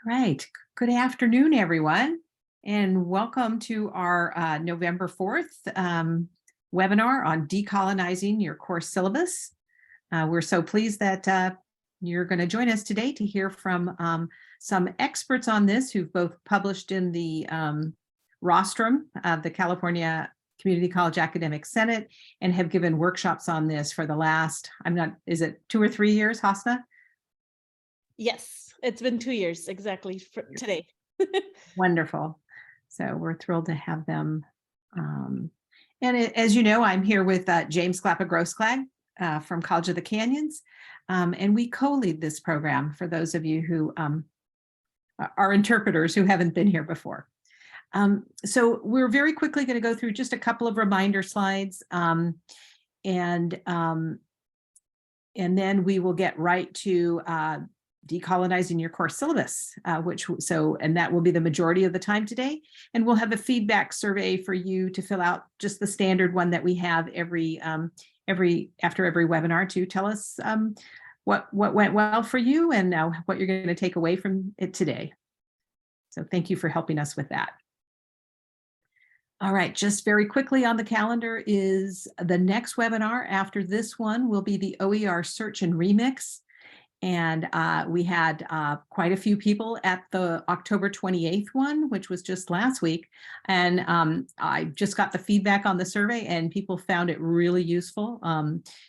Right. Good afternoon, everyone, and welcome to our November 4th webinar on decolonizing your course syllabus. We're so pleased that you're going to join us today to hear from some experts on this who've both published in the rostrum of the California Community College Academic Senate and have given workshops on this for the last, is it 2 or 3 years, Hasna? Yes, it's been 2 years exactly for today. Wonderful. So we're thrilled to have them. As you know, I'm here with James Clappa-Grossklag from College of the Canyons, and we co-lead this program for those of you who are interpreters who haven't been here before. So we're very quickly going to go through just a couple of reminder slides, and then we will get right to decolonizing your course syllabus, and that will be the majority of the time today. And we'll have a feedback survey for you to fill out, just the standard one that we have after every webinar, to tell us what went well for you and what you're going to take away from it today. So thank you for helping us with that. All right, just very quickly on the calendar is the next webinar after this one will be the OER Search and Remix. And we had quite a few people at the October 28th one, which was just last week. And I just got the feedback on the survey and people found it really useful.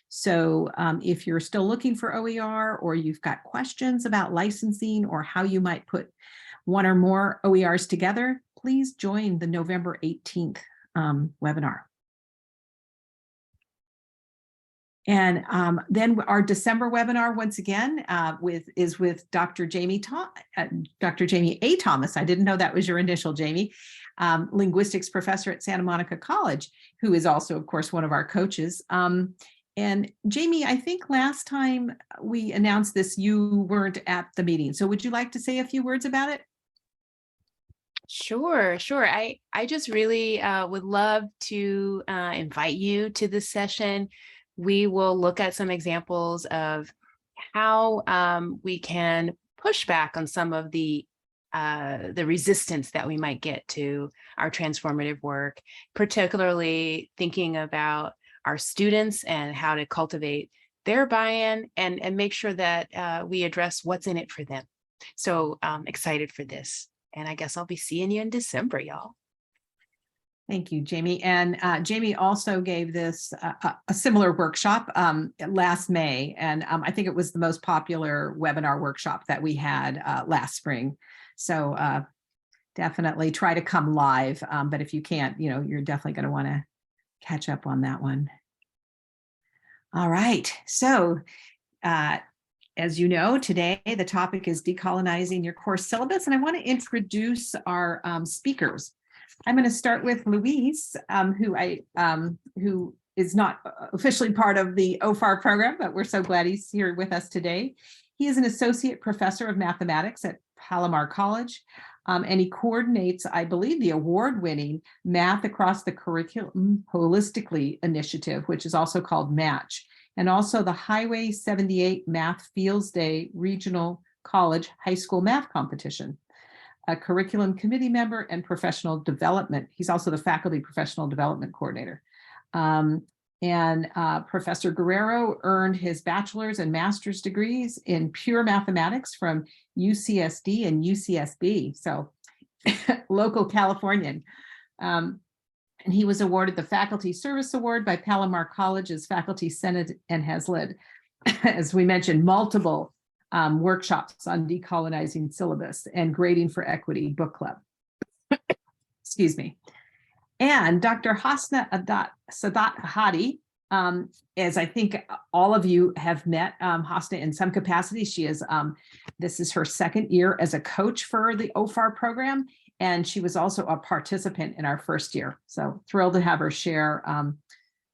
So if you're still looking for OER, or you've got questions about licensing or how you might put one or more OERs together, please join the November 18th webinar. And then our December webinar, once again, is with Dr. Jamie A. Thomas. I didn't know that was your initial, Jamie, linguistics professor at Santa Monica College, who is also, of course, one of our coaches. And Jamie, I think last time we announced this, you weren't at the meeting. So would you like to say a few words about it? Sure. I just really would love to invite you to this session. We will look at some examples of how we can push back on some of the resistance that we might get to our transformative work, particularly thinking about our students and how to cultivate their buy-in and make sure that we address what's in it for them. So I'm excited for this. And I guess I'll be seeing you in December, y'all. Thank you, Jamie. And Jamie also gave this a similar workshop last May. And I think it was the most popular webinar workshop that we had last spring. So definitely try to come live. But if you can't, you're definitely going to want to catch up on that one. All right. So as you know, today the topic is decolonizing your course syllabus. And I want to introduce our speakers. I'm going to start with Luis, who is not officially part of the OFAR program, but we're so glad he's here with us today. He is an associate professor of mathematics at Palomar College, and he coordinates, I believe, the award-winning Math Across the Curriculum Holistically initiative, which is also called MATCH, and also the Highway 78 Math Fields Day Regional College High School Math Competition. A curriculum committee member and professional development. He's also the faculty professional development coordinator. Professor Guerrero earned his bachelor's and master's degrees in pure mathematics from UCSD and UCSB, so local Californian. And he was awarded the Faculty Service Award by Palomar College's Faculty Senate and has led, as we mentioned, multiple workshops on decolonizing syllabus and grading for equity book club. Excuse me. And Dr. Hasna Sadat Hadi, as I think all of you have met Hasna in some capacity. She is, this is her second year as a coach for the OFAR program, and she was also a participant in our first year. So thrilled to have her share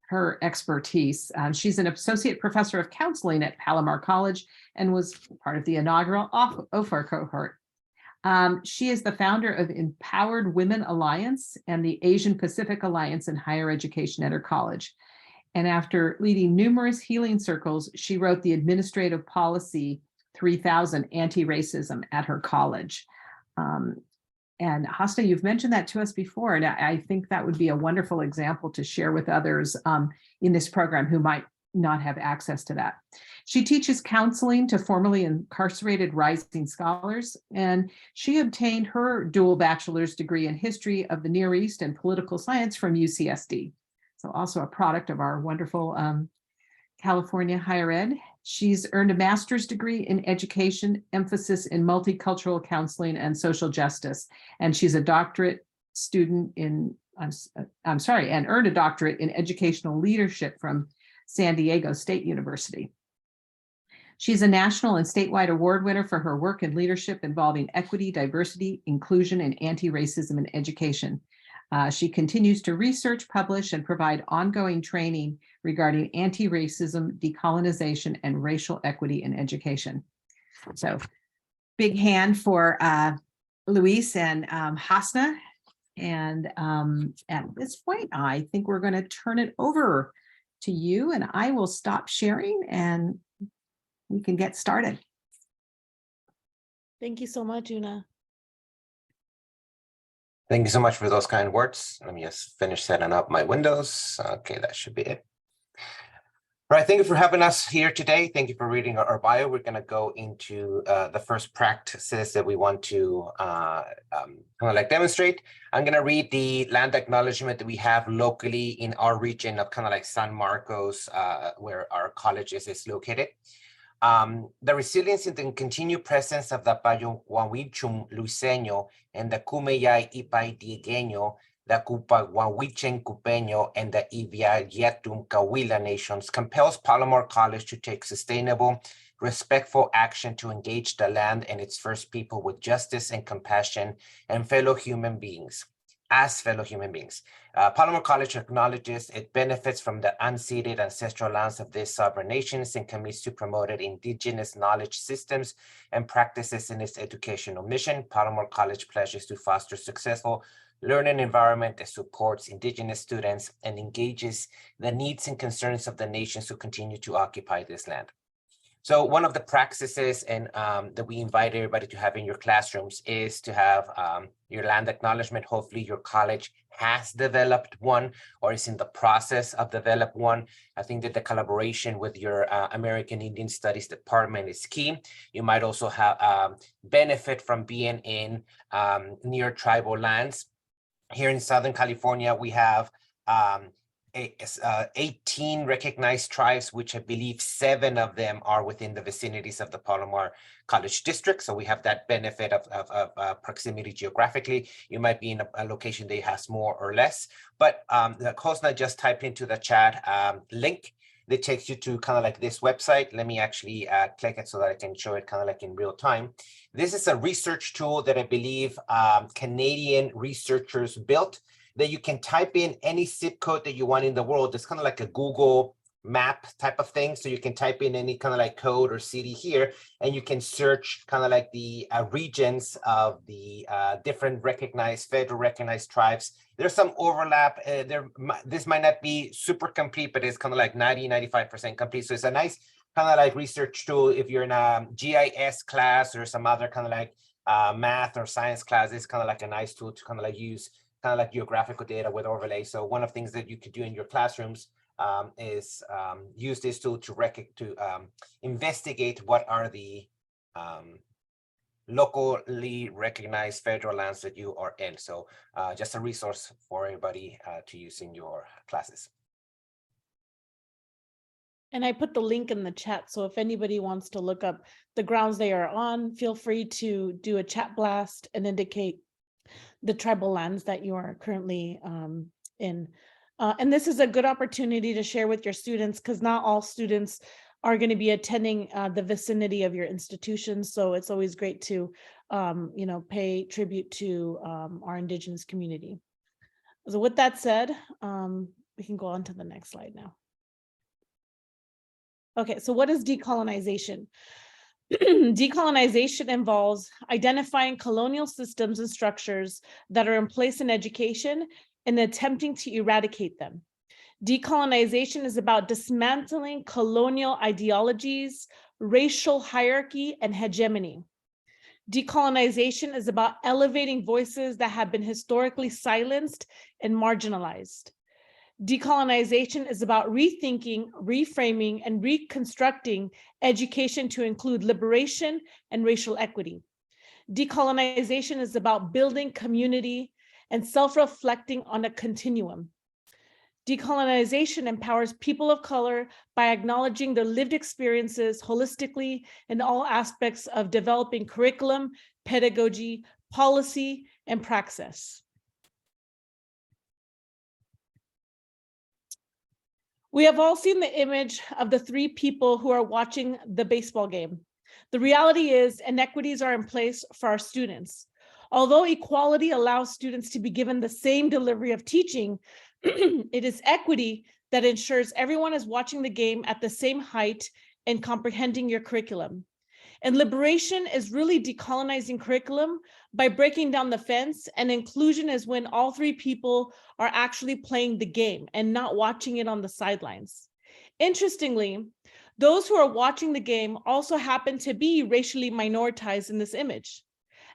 her expertise. She's an associate professor of counseling at Palomar College and was part of the inaugural OFAR cohort. She is the founder of Empowered Women Alliance and the Asian Pacific Alliance in Higher Education at her college. And after leading numerous healing circles, she wrote the administrative policy 3000 anti-racism at her college. And Hasta, you've mentioned that to us before, and I think that would be a wonderful example to share with others in this program who might not have access to that. She teaches counseling to formerly incarcerated rising scholars, and she obtained her dual bachelor's degree in history of the Near East and political science from UCSD. So also a product of our wonderful California higher ed. She's earned a master's degree in education, emphasis in multicultural counseling and social justice. And she's a doctorate student in, and earned a doctorate in educational leadership from San Diego State University. She's a national and statewide award winner for her work in leadership involving equity, diversity, inclusion, and anti-racism in education. She continues to research, publish, and provide ongoing training regarding anti-racism, decolonization, and racial equity in education. So big hand for Luis and Hasna. And at this point, I think we're going to turn it over to you, and I will stop sharing and we can get started. Thank you so much, Una. Thank you so much for those kind words. Let me just finish setting up my windows. Okay, that should be it. All right, thank you for having us here today. Thank you for reading our bio. We're going to go into the first practices that we want to demonstrate. I'm going to read the land acknowledgement that we have locally in our region of San Marcos, where our college is located. The resilience and continued presence of the Payohuanhuichum Luiseño and the Kumeyay Ipay Diegueño, the Cupahuanhuichen Cupeño, and the Iviayetum Cahuila nations compels Palomar College to take sustainable, respectful action to engage the land and its first people with justice and compassion and fellow human beings. As fellow human beings. Palomar College acknowledges it benefits from the unceded ancestral lands of these sovereign nations and commits to promoting indigenous knowledge systems and practices in its educational mission. Palomar College pledges to foster successful learning environment that supports indigenous students and engages the needs and concerns of the nations who continue to occupy this land. So one of the practices that we invite everybody to have in your classrooms is to have your land acknowledgement. Hopefully your college has developed one or is in the process of develop one. I think that the collaboration with your American Indian Studies department is key. You might also have benefit from being in near tribal lands. Here in Southern California, we have 18 recognized tribes, which I believe 7 of them are within the vicinities of the Palomar College District. So we have that benefit of proximity geographically. You might be in a location that has more or less, but the Hosna just typed into the chat link that takes you to this website. Let me actually click it so that I can show it in real time. This is a research tool that I believe Canadian researchers built, that you can type in any zip code that you want in the world. It's kind of like a Google map type of thing. So you can type in any code or city here, and you can search the regions of the different federal recognized tribes. There's some overlap. This might not be super complete, but it's 90-95% complete. So it's a nice research tool if you're in a GIS class or some other math or science class. It's a nice tool to use geographical data with overlay. So one of the things that you could do in your classrooms is use this tool to investigate what are the locally recognized federal lands that you are in. So just a resource for everybody to use in your classes. And I put the link in the chat. So if anybody wants to look up the grounds they are on, feel free to do a chat blast and indicate the tribal lands that you are currently in. And this is a good opportunity to share with your students, because not all students are going to be attending the vicinity of your institution. So it's always great to, pay tribute to our Indigenous community. So with that said, we can go on to the next slide now. Okay, so what is decolonization? Decolonization involves identifying colonial systems and structures that are in place in education and attempting to eradicate them. Decolonization is about dismantling colonial ideologies, racial hierarchy and hegemony. Decolonization is about elevating voices that have been historically silenced and marginalized. Decolonization is about rethinking, reframing, and reconstructing education to include liberation and racial equity. Decolonization is about building community and self-reflecting on a continuum. Decolonization empowers people of color by acknowledging their lived experiences holistically in all aspects of developing curriculum, pedagogy, policy, and praxis. We have all seen the image of the three people who are watching the baseball game. The reality is inequities are in place for our students. Although equality allows students to be given the same delivery of teaching, it is equity that ensures everyone is watching the game at the same height and comprehending your curriculum. And liberation is really decolonizing curriculum by breaking down the fence, and inclusion is when all three people are actually playing the game and not watching it on the sidelines. Interestingly, those who are watching the game also happen to be racially minoritized in this image,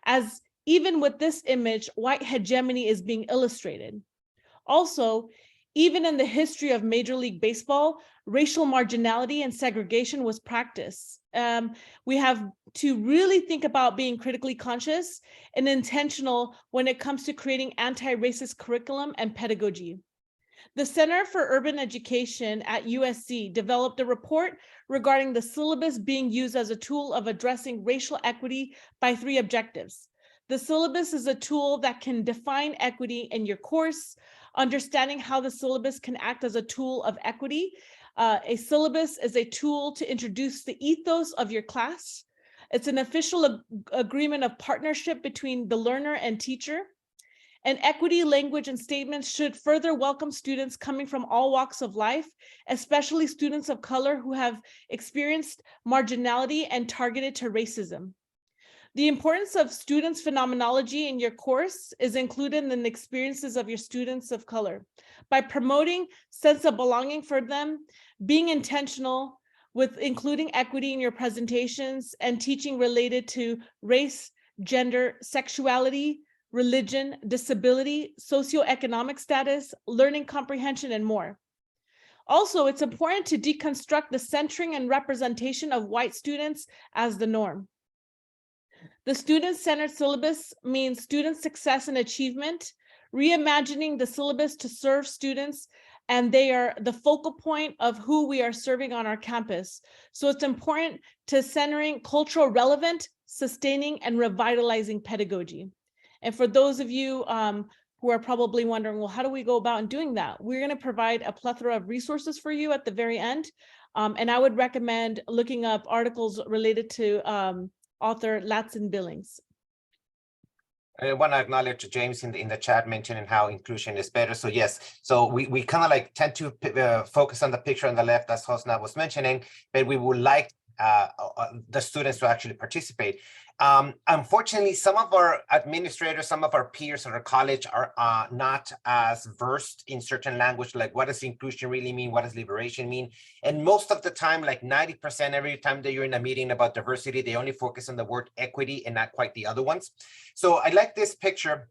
as even with this image, white hegemony is being illustrated. Also, even in the history of Major League Baseball, racial marginality and segregation was practiced. We have to really think about being critically conscious and intentional when it comes to creating anti-racist curriculum and pedagogy. The Center for Urban Education at USC developed a report regarding the syllabus being used as a tool of addressing racial equity by 3 objectives. The syllabus is a tool that can define equity in your course, understanding how the syllabus can act as a tool of equity. A syllabus is a tool to introduce the ethos of your class. It's an official agreement of partnership between the learner and teacher. And equity language and statements should further welcome students coming from all walks of life, especially students of color who have experienced marginality and targeted to racism. The importance of students' phenomenology in your course is included in the experiences of your students of color. By promoting sense of belonging for them, being intentional with including equity in your presentations and teaching related to race, gender, sexuality, religion, disability, socioeconomic status, learning comprehension, and more. Also, it's important to deconstruct the centering and representation of white students as the norm. The student-centered syllabus means student success and achievement, reimagining the syllabus to serve students, and they are the focal point of who we are serving on our campus. So it's important to centering cultural relevant, sustaining, and revitalizing pedagogy. And for those of you who are probably wondering, well, how do we go about in doing that? We're going to provide a plethora of resources for you at the very end. And I would recommend looking up articles related to author Latson Billings. I want to acknowledge James in the chat mentioning how inclusion is better. So yes, so we kind of like tend to focus on the picture on the left, as Hosna was mentioning, but we would like the students to actually participate. Unfortunately, some of our administrators, some of our peers at our college are not as versed in certain language, like what does inclusion really mean? What does liberation mean? And most of the time, like 90% every time that you're in a meeting about diversity, they only focus on the word equity and not quite the other ones. So I like this picture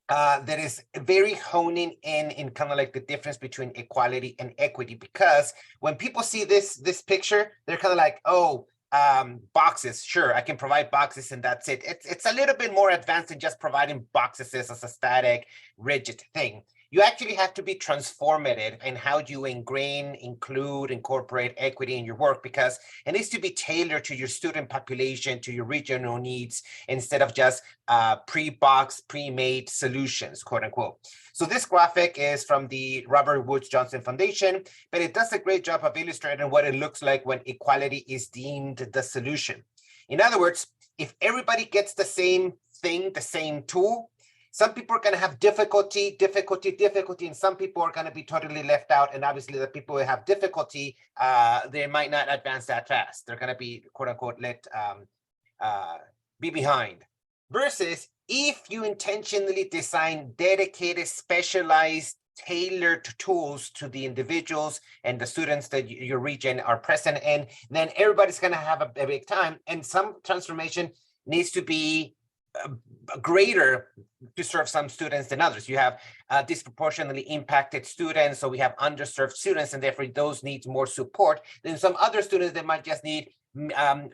that is very honing in kind of like the difference between equality and equity, because when people see this picture, they're kind of like, oh, boxes, sure, I can provide boxes and that's it. It's a little bit more advanced than just providing boxes as a static, rigid thing. You actually have to be transformative in how you ingrain, include, incorporate equity in your work, because it needs to be tailored to your student population, to your regional needs, instead of just pre-boxed, pre-made solutions, quote unquote. So this graphic is from the Robert Woods Johnson Foundation, but it does a great job of illustrating what it looks like when equality is deemed the solution. In other words, if everybody gets the same thing, the same tool, some people are going to have difficulty, and some people are going to be totally left out. And obviously the people who have difficulty, they might not advance that fast. They're going to be, quote unquote, be behind. Versus if you intentionally design dedicated, specialized tailored tools to the individuals and the students that your region are present in, then everybody's going to have a big time. And some transformation needs to be greater to serve some students than others. You have disproportionately impacted students, so we have underserved students, and therefore those need more support than some other students that might just need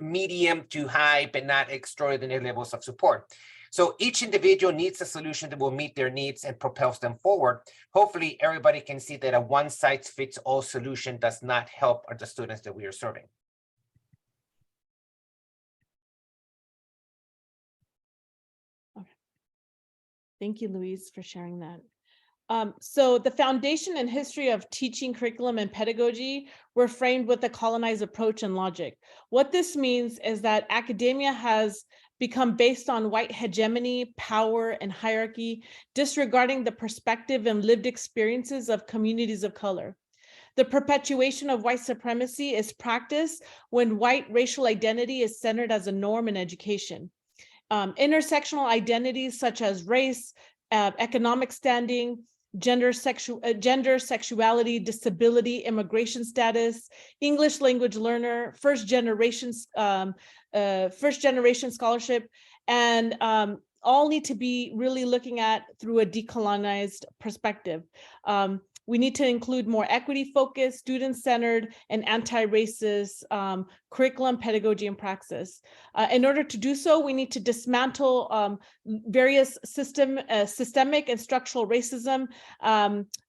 medium to high, but not extraordinary levels of support. So each individual needs a solution that will meet their needs and propels them forward. Hopefully, everybody can see that a one-size-fits-all solution does not help the students that we are serving. Thank you, Luis, for sharing that. So the foundation and history of teaching, curriculum, and pedagogy were framed with a colonized approach and logic. What this means is that academia has become based on white hegemony, power, and hierarchy, disregarding the perspective and lived experiences of communities of color. The perpetuation of white supremacy is practiced when white racial identity is centered as a norm in education. Intersectional identities such as race, economic standing, gender, sexuality, disability, immigration status, English language learner, first generation scholarship, and all need to be really looking at through a decolonized perspective. We need to include more equity-focused, student-centered, and anti-racist curriculum, pedagogy, and praxis. In order to do so, we need to dismantle various systemic and structural racism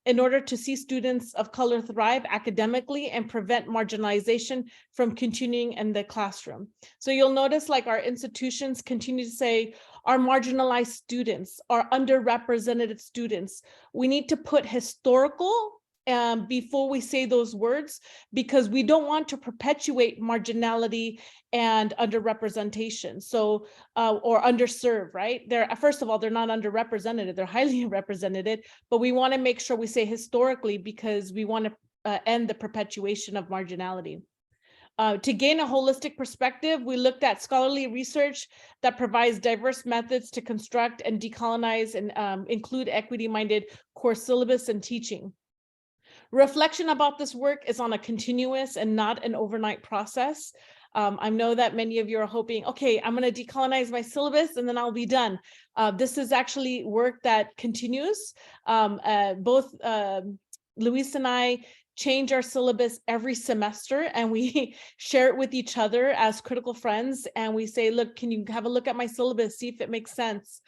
in order to see students of color thrive academically and prevent marginalization from continuing in the classroom. So you'll notice like our institutions continue to say, our marginalized students, our underrepresented students. We need to put historical before we say those words, because we don't want to perpetuate marginality and underrepresentation. So, or underserved, right? First of all, they're not underrepresented, they're highly represented, but we want to make sure we say historically because we want to end the perpetuation of marginality. To gain a holistic perspective, we looked at scholarly research that provides diverse methods to construct and decolonize and include equity-minded core syllabus and teaching. Reflection about this work is on a continuous and not an overnight process. I know that many of you are hoping, okay, I'm going to decolonize my syllabus and then I'll be done. This is actually work that continues. Both Luis and I change our syllabus every semester, and we share it with each other as critical friends. And we say, look, can you have a look at my syllabus, see if it makes sense?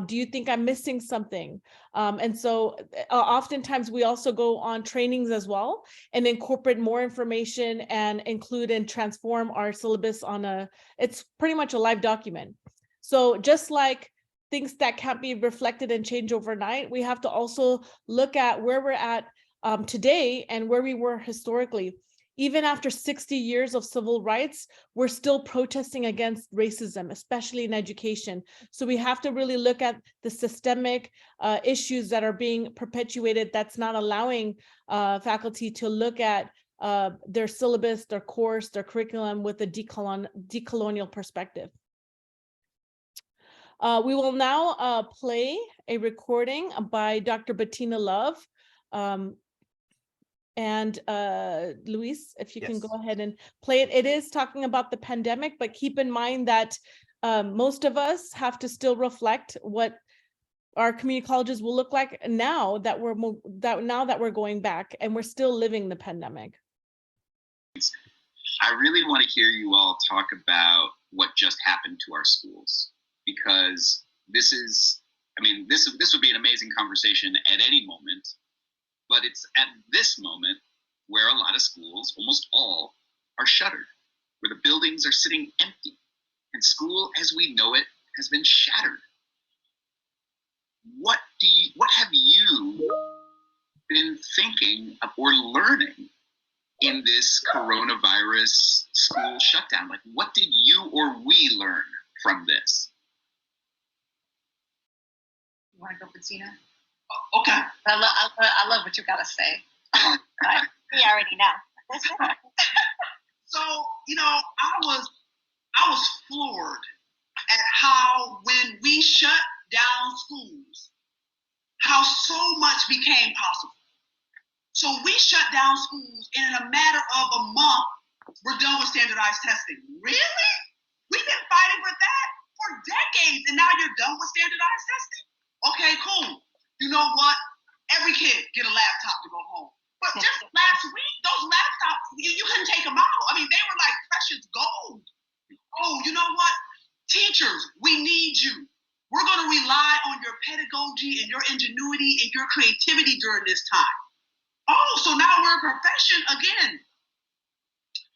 Do you think I'm missing something? And so oftentimes we also go on trainings as well and incorporate more information and include and transform our syllabus on it's pretty much a live document. So just like things that can't be reflected and change overnight, we have to also look at where we're at today and where we were historically. Even after 60 years of civil rights, we're still protesting against racism, especially in education. So we have to really look at the systemic issues that are being perpetuated that's not allowing faculty to look at their syllabus, their course, their curriculum with a decolonial perspective. We will now play a recording by Dr. Bettina Love. And Luis, if you can go ahead and play it. It is talking about the pandemic, but keep in mind that most of us have to still reflect what our community colleges will look like now that we're going back and we're still living the pandemic. I really want to hear you all talk about what just happened to our schools, because this would be an amazing conversation at any moment. But it's at this moment where a lot of schools, almost all, are shuttered, where the buildings are sitting empty, and school as we know it has been shattered. What have you been thinking of or learning in this coronavirus school shutdown? Like, what did you or we learn from this? You want to go, Bettina? Okay. I love what you got to say. We already know. So, I was floored at how when we shut down schools, how so much became possible. So we shut down schools, and in a matter of a month, we're done with standardized testing. Really? We've been fighting for that for decades, and now you're done with standardized testing? Okay, cool. You know what? Every kid get a laptop to go home. But just last week, those laptops, you couldn't take them out. I mean, they were like precious gold. Oh, you know what? Teachers, we need you. We're going to rely on your pedagogy and your ingenuity and your creativity during this time. Oh, so now we're a profession again.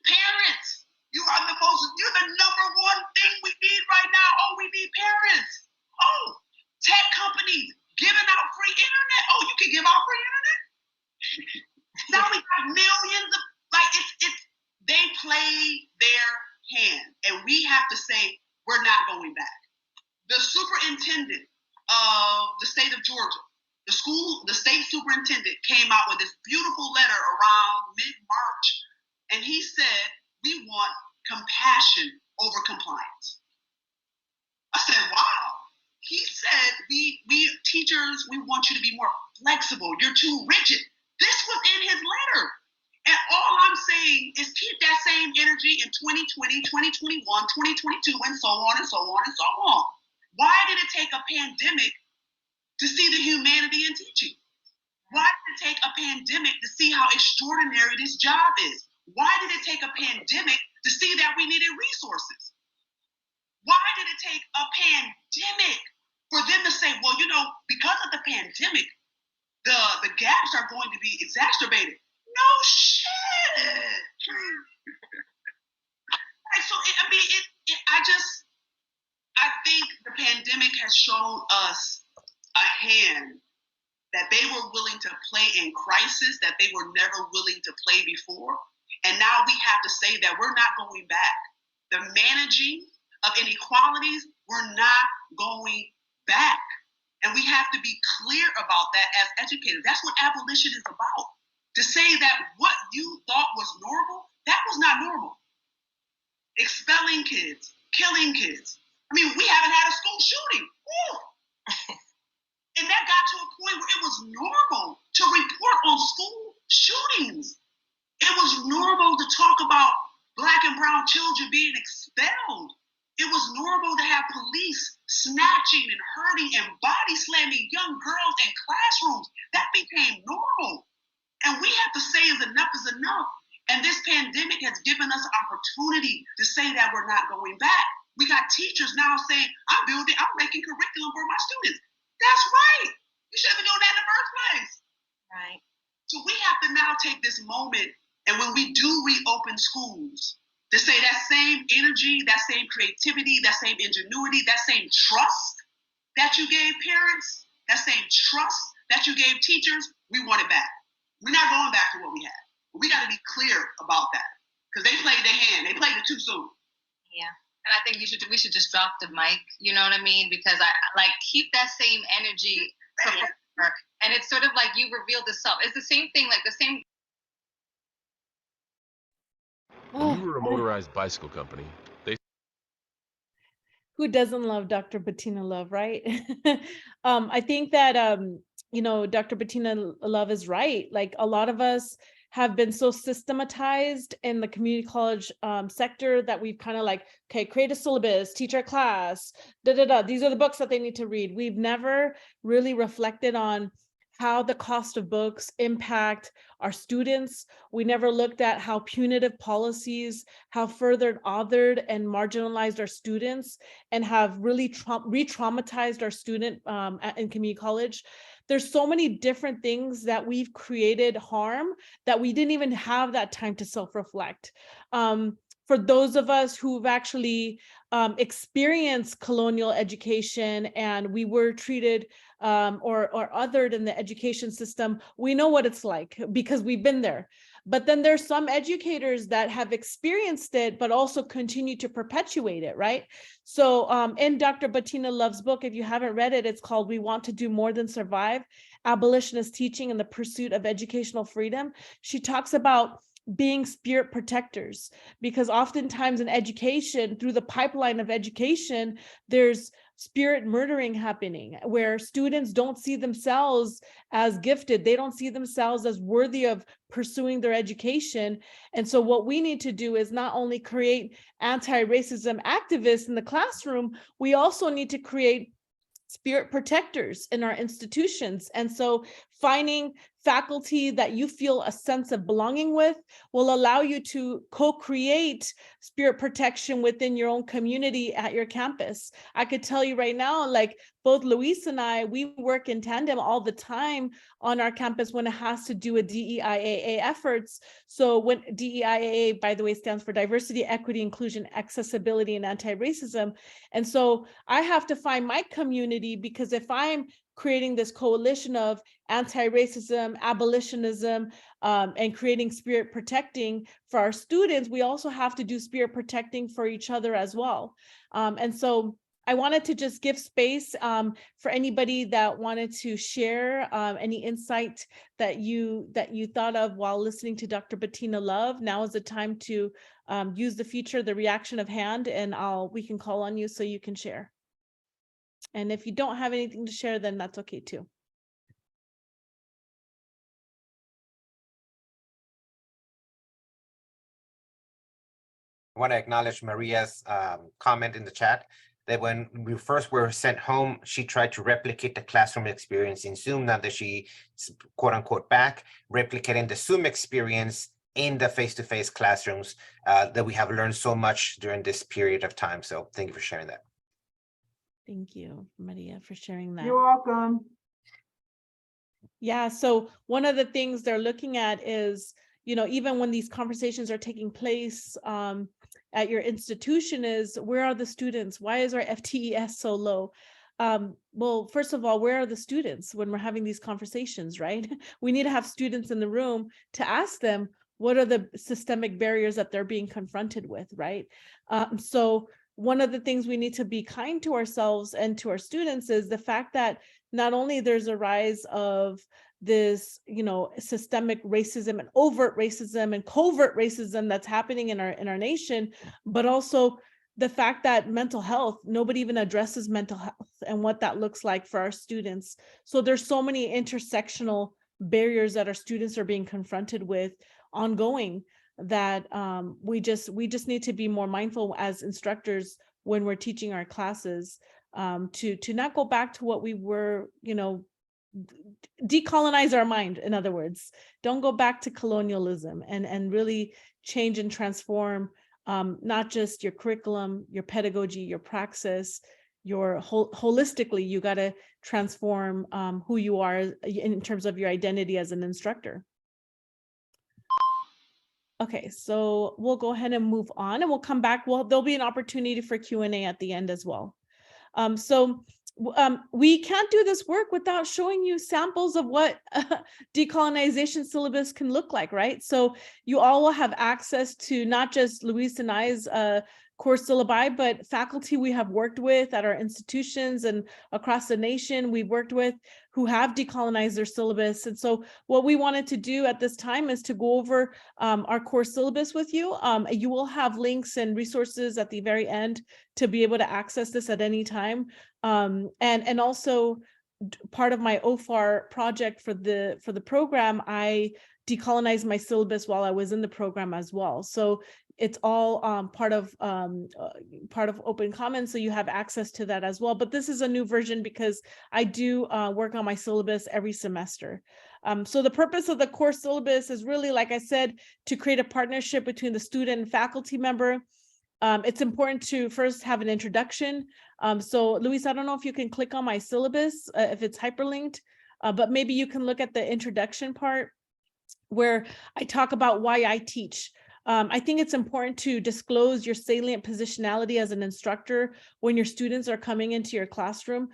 Parents, you're the number one thing we need right now. Oh, we need parents. Oh, tech companies giving out free internet. Oh, you can give out free internet? Now we got millions of, like, they play their hand, and we have to say, we're not going back. The superintendent of the state of Georgia, the state superintendent came out with this beautiful letter around mid-March, and he said, we want compassion over compliance. I said, wow. He said, we teachers, we want you to be more flexible. You're too rigid. This was in his letter. And all I'm saying is keep that same energy in 2020, 2021, 2022, and so on and so on and so on. Why did it take a pandemic to see the humanity in teaching? Why did it take a pandemic to see how extraordinary this job is? Why did it take a pandemic to see that we needed resources? Why did it take a pandemic for them to say, well, you know, because of the pandemic, the gaps are going to be exacerbated? No shit. I think the pandemic has shown us a hand that they were willing to play in crisis that they were never willing to play before. And now we have to say that we're not going back. The managing of inequalities, we're not going back. And we have to be clear about that as educators. That's what abolition is about. To say that what you thought was normal, that was not normal. Expelling kids, killing kids. I mean, we haven't had a school shooting. And that got to a point where it was normal to report on school shootings. It was normal to talk about Black and brown children being expelled. It was normal to have police snatching and hurting and body slamming young girls in classrooms. That became normal. And we have to say enough is enough. And this pandemic has given us an opportunity to say that we're not going back. We got teachers now saying, I'm making curriculum for my students. That's right. You should have been doing that in the first place. Right. So we have to now take this moment, and when we do reopen schools, to say that same energy, that same creativity, that same ingenuity, that same trust that you gave parents, that same trust that you gave teachers, we want it back. We're not going back to what we had. We got to be clear about that, because they played their hand. They played it too soon. Yeah. And I think we should just drop the mic, you know what I mean? Because I like keep that same energy for her. And it's sort of like you revealed this self. It's the same thing, like the same. When we were a motorized bicycle company, Who doesn't love Dr. Bettina Love, right? I think that, you know, Dr. Bettina Love is right. Like a lot of us have been so systematized in the community college sector that we've kind of like, okay, create a syllabus, teach our class, these are the books that they need to read. We've never really reflected on how the cost of books impact our students. We never looked at how punitive policies have further othered and marginalized our students and have really re-traumatized our student in community college. There's so many different things that we've created harm that we didn't even have that time to self-reflect. For those of us who've actually experienced colonial education and we were treated or othered in the education system, we know what it's like because we've been there. But then there's some educators that have experienced it, but also continue to perpetuate it, right? So in Dr. Bettina Love's book, if you haven't read it, it's called We Want to Do More Than Survive, Abolitionist Teaching and the Pursuit of Educational Freedom. She talks about being spirit protectors, because oftentimes in education, through the pipeline of education, there's spirit murdering happening, where students don't see themselves as gifted. They don't see themselves as worthy of pursuing their education. And so what we need to do is not only create anti-racism activists in the classroom, we also need to create spirit protectors in our institutions. And so finding faculty that you feel a sense of belonging with will allow you to co-create spirit protection within your own community at your campus. I could tell you right now, like both Luis and I, we work in tandem all the time on our campus when it has to do with DEIAA efforts. So when DEIAA, by the way, stands for Diversity, Equity, Inclusion, Accessibility, and Anti-Racism. And so I have to find my community, because if I'm creating this coalition of anti-racism, abolitionism, and creating spirit protecting for our students, we also have to do spirit protecting for each other as well. And so I wanted to just give space for anybody that wanted to share any insight that you thought of while listening to Dr. Bettina Love. Now is the time to use the feature, the reaction of hand, and we can call on you so you can share. And if you don't have anything to share, then that's okay too. I want to acknowledge Maria's comment in the chat that when we first were sent home, she tried to replicate the classroom experience in Zoom. Now that she, quote unquote, back, replicating the Zoom experience in the face-to-face classrooms that we have learned so much during this period of time. So thank you for sharing that. Thank you, Maria, for sharing that. You're welcome. Yeah, so one of the things they're looking at is, you know, even when these conversations are taking place at your institution, is where are the students? Why is our FTES so low? Well, first of all, where are the students when we're having these conversations, right? We need to have students in the room to ask them, what are the systemic barriers that they're being confronted with, right? So one of the things we need to be kind to ourselves and to our students is the fact that not only there's a rise of this, you know, systemic racism and overt racism and covert racism that's happening in our nation, but also the fact that mental health, nobody even addresses mental health and what that looks like for our students. So there's so many intersectional barriers that our students are being confronted with ongoing, that we just need to be more mindful as instructors when we're teaching our classes, to not go back to what we were, you know, decolonize our mind. In other words, don't go back to colonialism, and really change and transform not just your curriculum, your pedagogy, your praxis, your holistically, you got to transform who you are in terms of your identity as an instructor. Okay, so we'll go ahead and move on, and we'll come back. Well, there'll be an opportunity for Q&A at the end as well. We can't do this work without showing you samples of what decolonization syllabus can look like, right? So you all will have access to not just Luis and I's course syllabi, but faculty we have worked with at our institutions and across the nation we've worked with who have decolonized their syllabus. And so what we wanted to do at this time is to go over our course syllabus with you. You will have links and resources at the very end to be able to access this at any time. And also part of my OFAR project for the program, I decolonized my syllabus while I was in the program as well. So it's all part of Open Commons, so you have access to that as well. But this is a new version because I do work on my syllabus every semester. So the purpose of the course syllabus is really, like I said, to create a partnership between the student and faculty member. It's important to first have an introduction. So Luis, I don't know if you can click on my syllabus, if it's hyperlinked, but maybe you can look at the introduction part where I talk about why I teach. I think it's important to disclose your salient positionality as an instructor when your students are coming into your classroom,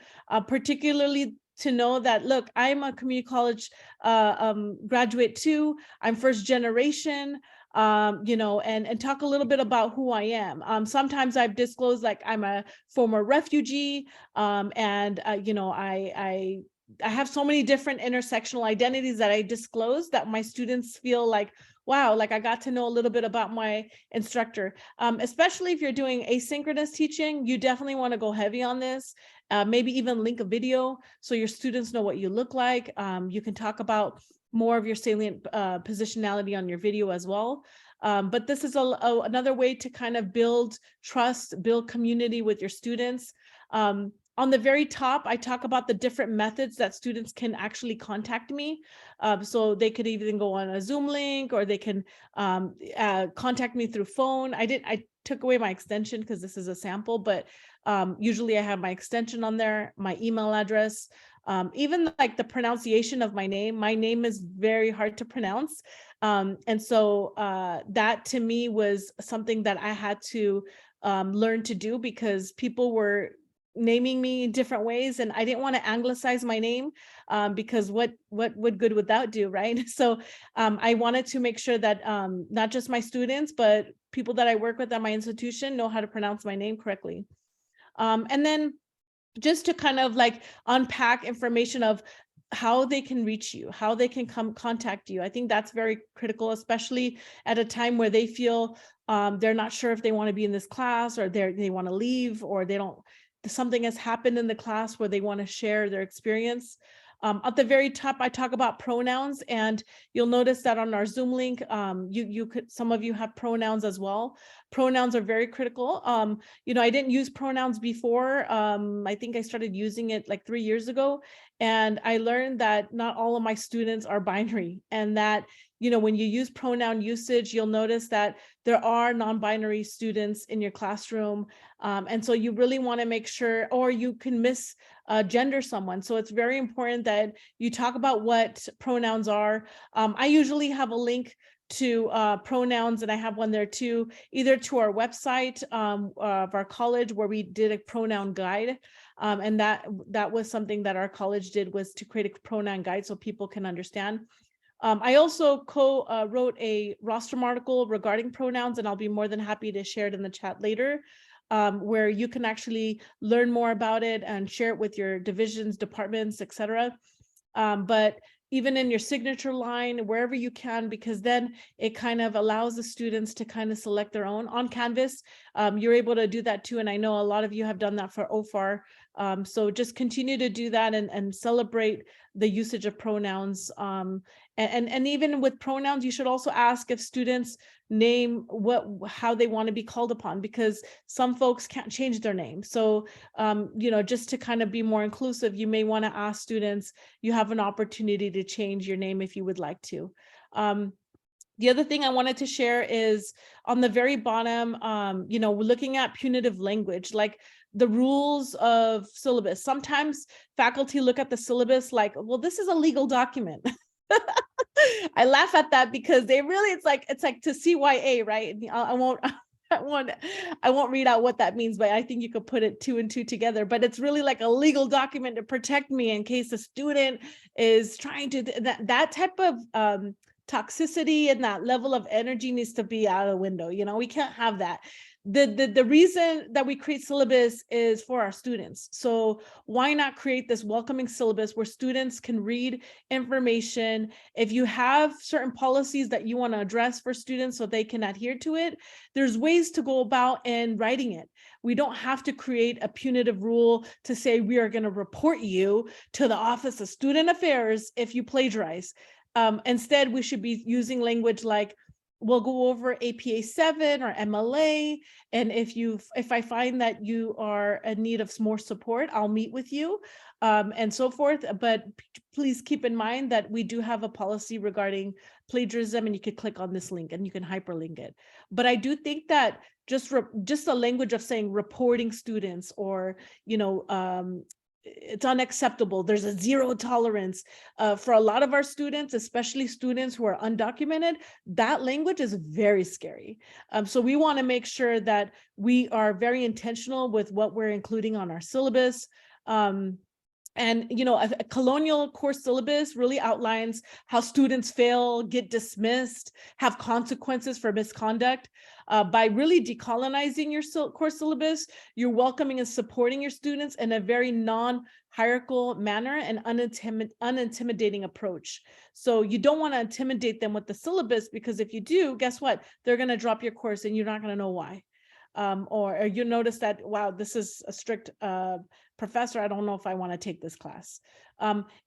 particularly to know that, look, I'm a community college graduate too. I'm first generation, you know, and talk a little bit about who I am. Sometimes I've disclosed like I'm a former refugee, and you know, I I have so many different intersectional identities that I disclose that my students feel like, wow, like I got to know a little bit about my instructor. Especially if you're doing asynchronous teaching, you definitely want to go heavy on this. Maybe even link a video so your students know what you look like. You can talk about more of your salient positionality on your video as well. But this is another way to kind of build trust, build community with your students. On the very top, I talk about the different methods that students can actually contact me. So they could even go on a Zoom link, or they can contact me through phone. I took away my extension because this is a sample, but usually I have my extension on there, my email address, even like the pronunciation of my name. My name is very hard to pronounce. And so that to me was something that I had to learn to do, because people were naming me in different ways, and I didn't want to anglicize my name, because what good would that do, right? So I wanted to make sure that not just my students, but people that I work with at my institution know how to pronounce my name correctly. And then just to kind of like unpack information of how they can reach you, how they can come contact you. I think that's very critical, especially at a time where they feel they're not sure if they want to be in this class, or they want to leave, or they don't, something has happened in the class where they want to share their experience. At the very top, I talk about pronouns, and you'll notice that on our Zoom link, you could, some of you have pronouns as well. Pronouns are very critical. You know, I didn't use pronouns before. I think I started using it like 3 years ago, and I learned that not all of my students are binary, and that, you know, when you use pronoun usage, you'll notice that there are non-binary students in your classroom. And so you really want to make sure, or you can gender someone. So it's very important that you talk about what pronouns are. I usually have a link to pronouns, and I have one there too, either to our website of our college, where we did a pronoun guide. And that was something that our college did, was to create a pronoun guide so people can understand. I also wrote a rostrum article regarding pronouns, and I'll be more than happy to share it in the chat later, where you can actually learn more about it and share it with your divisions, departments, etc. But even in your signature line, wherever you can, because then it kind of allows the students to kind of select their own. On Canvas, you're able to do that too, and I know a lot of you have done that for OFAR. So just continue to do that, and celebrate the usage of pronouns. And even with pronouns, you should also ask if students name how they want to be called upon, because some folks can't change their name. So, you know, just to kind of be more inclusive, you may want to ask students, you have an opportunity to change your name if you would like to. The other thing I wanted to share is on the very bottom, you know, looking at punitive language, like the rules of syllabus. Sometimes faculty look at the syllabus like, well, this is a legal document. I laugh at that, because they really, it's like to CYA, right? I won't read out what that means, but I think you could put it 2 and 2 together. But it's really like a legal document to protect me in case a student is trying to, that type of toxicity and that level of energy needs to be out of the window. You know, we can't have that. The reason that we create syllabus is for our students. So why not create this welcoming syllabus where students can read information? If you have certain policies that you want to address for students so they can adhere to it, there's ways to go about in writing it. We don't have to create a punitive rule to say we are going to report you to the Office of Student Affairs if you plagiarize. Instead, we should be using language like, we'll go over APA 7 or MLA. And if I find that you are in need of more support, I'll meet with you, and so forth. But please keep in mind that we do have a policy regarding plagiarism, and you could click on this link and you can hyperlink it. But I do think that just the language of saying reporting students, or, you know, it's unacceptable, there's a zero tolerance for a lot of our students, especially students who are undocumented, that language is very scary. So we want to make sure that we are very intentional with what we're including on our syllabus. And, you know, a colonial course syllabus really outlines how students fail, get dismissed, have consequences for misconduct. By really decolonizing your course syllabus, you're welcoming and supporting your students in a very non-hierarchical manner and unintimidating approach. So you don't want to intimidate them with the syllabus, because if you do, guess what? They're going to drop your course and you're not going to know why. Or you notice that, wow, this is a strict professor, I don't know if I want to take this class.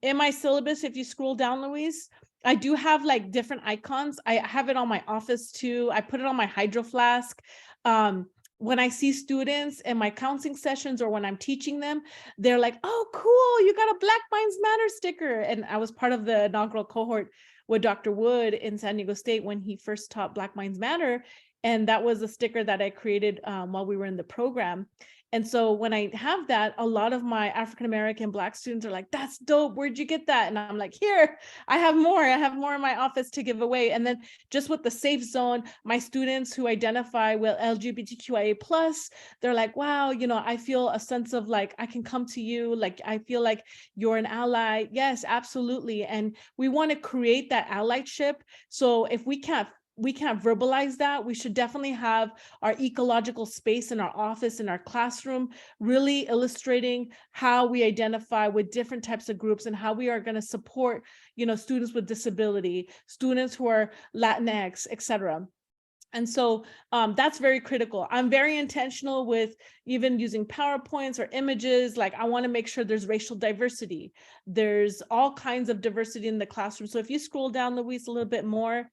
In my syllabus, if you scroll down, Louise, I do have like different icons. I have it on my office too. I put it on my Hydro Flask. When I see students in my counseling sessions or when I'm teaching them, they're like, oh, cool, you got a Black Minds Matter sticker. And I was part of the inaugural cohort with Dr. Wood in San Diego State when he first taught Black Minds Matter. And that was a sticker that I created while we were in the program. And so when I have that, a lot of my African-American Black students are like, that's dope, where'd you get that? And I'm like, here, I have more in my office to give away. And then just with the safe zone, my students who identify with LGBTQIA+, they're like, wow, you know, I feel a sense of like, I can come to you, like, I feel like you're an ally. Yes, absolutely. And we want to create that allyship. So if we can't verbalize that, we should definitely have our ecological space in our office, in our classroom, really illustrating how we identify with different types of groups and how we are going to support, you know, students with disability, students who are Latinx, etc. And so that's very critical. I'm very intentional with even using PowerPoints or images. Like, I want to make sure there's racial diversity. There's all kinds of diversity in the classroom. So if you scroll down, Louise, a little bit more,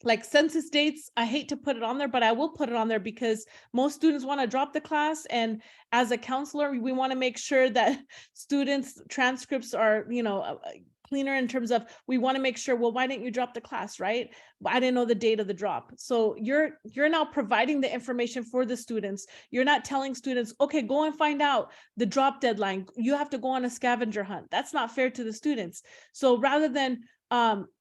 like census dates, I hate to put it on there, but I will put it on there because most students want to drop the class. And as a counselor, we want to make sure that students' transcripts are, you know, cleaner in terms of, we want to make sure, well, why didn't you drop the class, right? I didn't know the date of the drop. So you're now providing the information for the students. You're not telling students, okay, go and find out the drop deadline. You have to go on a scavenger hunt. That's not fair to the students. So rather than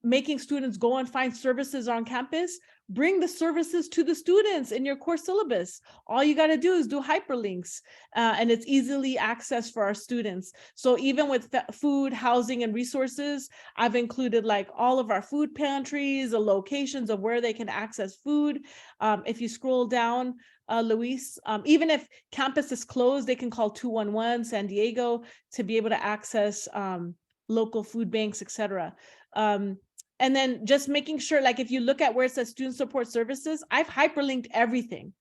making students go and find services on campus, bring the services to the students in your course syllabus. All you got to do is do hyperlinks, and it's easily accessed for our students. So even with food, housing, and resources, I've included like all of our food pantries, the locations of where they can access food. If you scroll down, Luis, even if campus is closed, they can call 211 San Diego to be able to access local food banks, etc. And then just making sure, like if you look at where it says student support services, I've hyperlinked everything.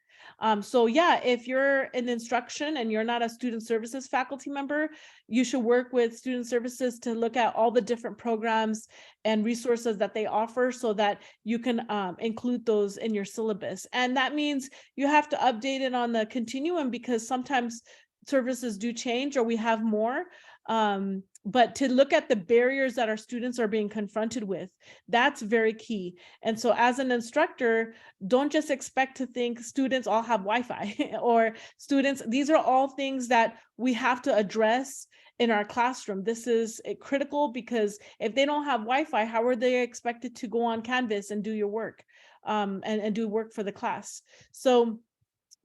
So yeah, if you're in instruction and you're not a student services faculty member, you should work with student services to look at all the different programs and resources that they offer so that you can include those in your syllabus. And that means you have to update it on the continuum because sometimes services do change or we have more. But to look at the barriers that our students are being confronted with, that's very key. And so as an instructor, don't just expect to think students all have Wi-Fi or students, these are all things that we have to address in our classroom. This is critical because if they don't have Wi-Fi, how are they expected to go on Canvas and do your work and do work for the class? So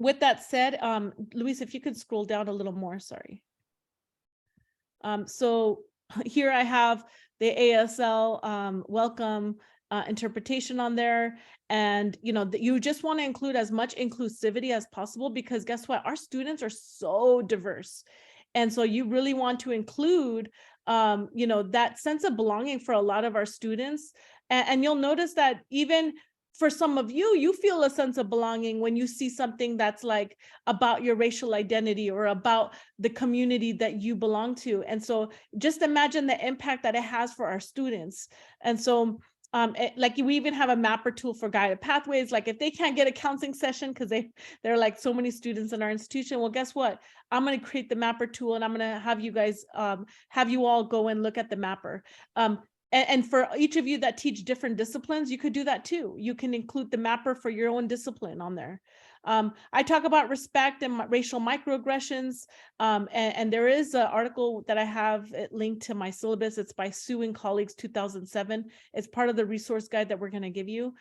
with that said, Luis, if you could scroll down a little more, sorry. So here I have the ASL welcome interpretation on there. And, you know, you just want to include as much inclusivity as possible because guess what? Our students are so diverse. And so you really want to include, you know, that sense of belonging for a lot of our students. And you'll notice that even for some of you, you feel a sense of belonging when you see something that's like about your racial identity or about the community that you belong to. And so just imagine the impact that it has for our students. And so like we even have a mapper tool for guided pathways. Like if they can't get a counseling session because there are like so many students in our institution, well, guess what? I'm going to create the mapper tool and I'm going to have you guys, have you all go and look at the mapper. And for each of you that teach different disciplines, you could do that too. You can include the mapper for your own discipline on there. I talk about respect and racial microaggressions. And there is an article that I have linked to my syllabus. It's by Sue and colleagues 2007. It's part of the resource guide that we're going to give you.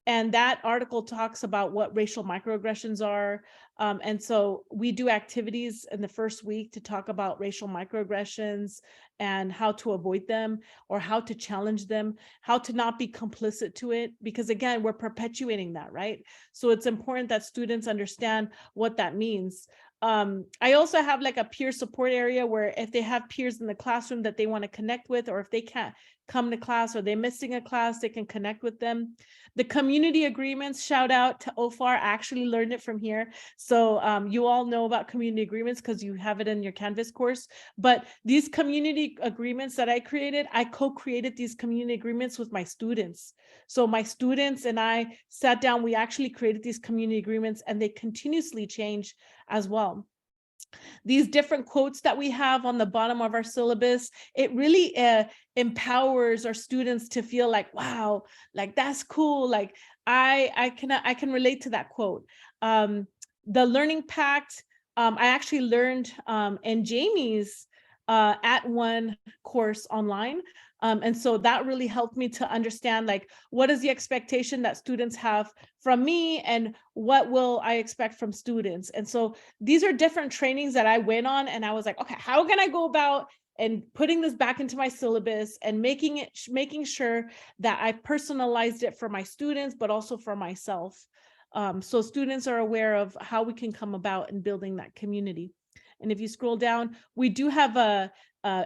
And that article talks about what racial microaggressions are. And so we do activities in the first week to talk about racial microaggressions and how to avoid them, or how to challenge them, how to not be complicit to it, because again, we're perpetuating that, right? So it's important that students understand what that means. I also have like a peer support area where if they have peers in the classroom that they want to connect with, or if they can't come to class or they're missing a class, they can connect with them. The community agreements, shout out to OFAR, I actually learned it from here. So you all know about community agreements because you have it in your Canvas course. But these community agreements that I created, I co-created these community agreements with my students. So my students and I sat down, we actually created these community agreements, and they continuously change as well. These different quotes that we have on the bottom of our syllabus, it really empowers our students to feel like, wow, like that's cool. Like I can relate to that quote. The Learning Pact, I actually learned in Jamie's @ONE course online. And so that really helped me to understand, like, what is the expectation that students have from me, and what will I expect from students? And so these are different trainings that I went on, and I was like, okay, how can I go about and putting this back into my syllabus and making sure that I personalized it for my students, but also for myself. So students are aware of how we can come about in building that community. And if you scroll down, we do have a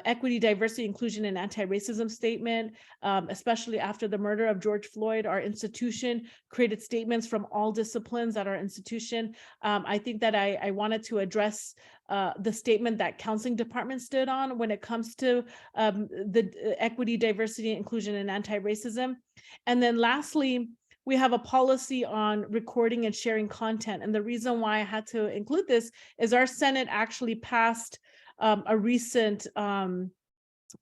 equity, diversity, inclusion, and anti-racism statement, especially after the murder of George Floyd. Our institution created statements from all disciplines at our institution. I think that I wanted to address the statement that counseling department stood on when it comes to the equity, diversity, inclusion, and anti-racism. And then lastly, we have a policy on recording and sharing content. And the reason why I had to include this is our Senate actually passed a recent what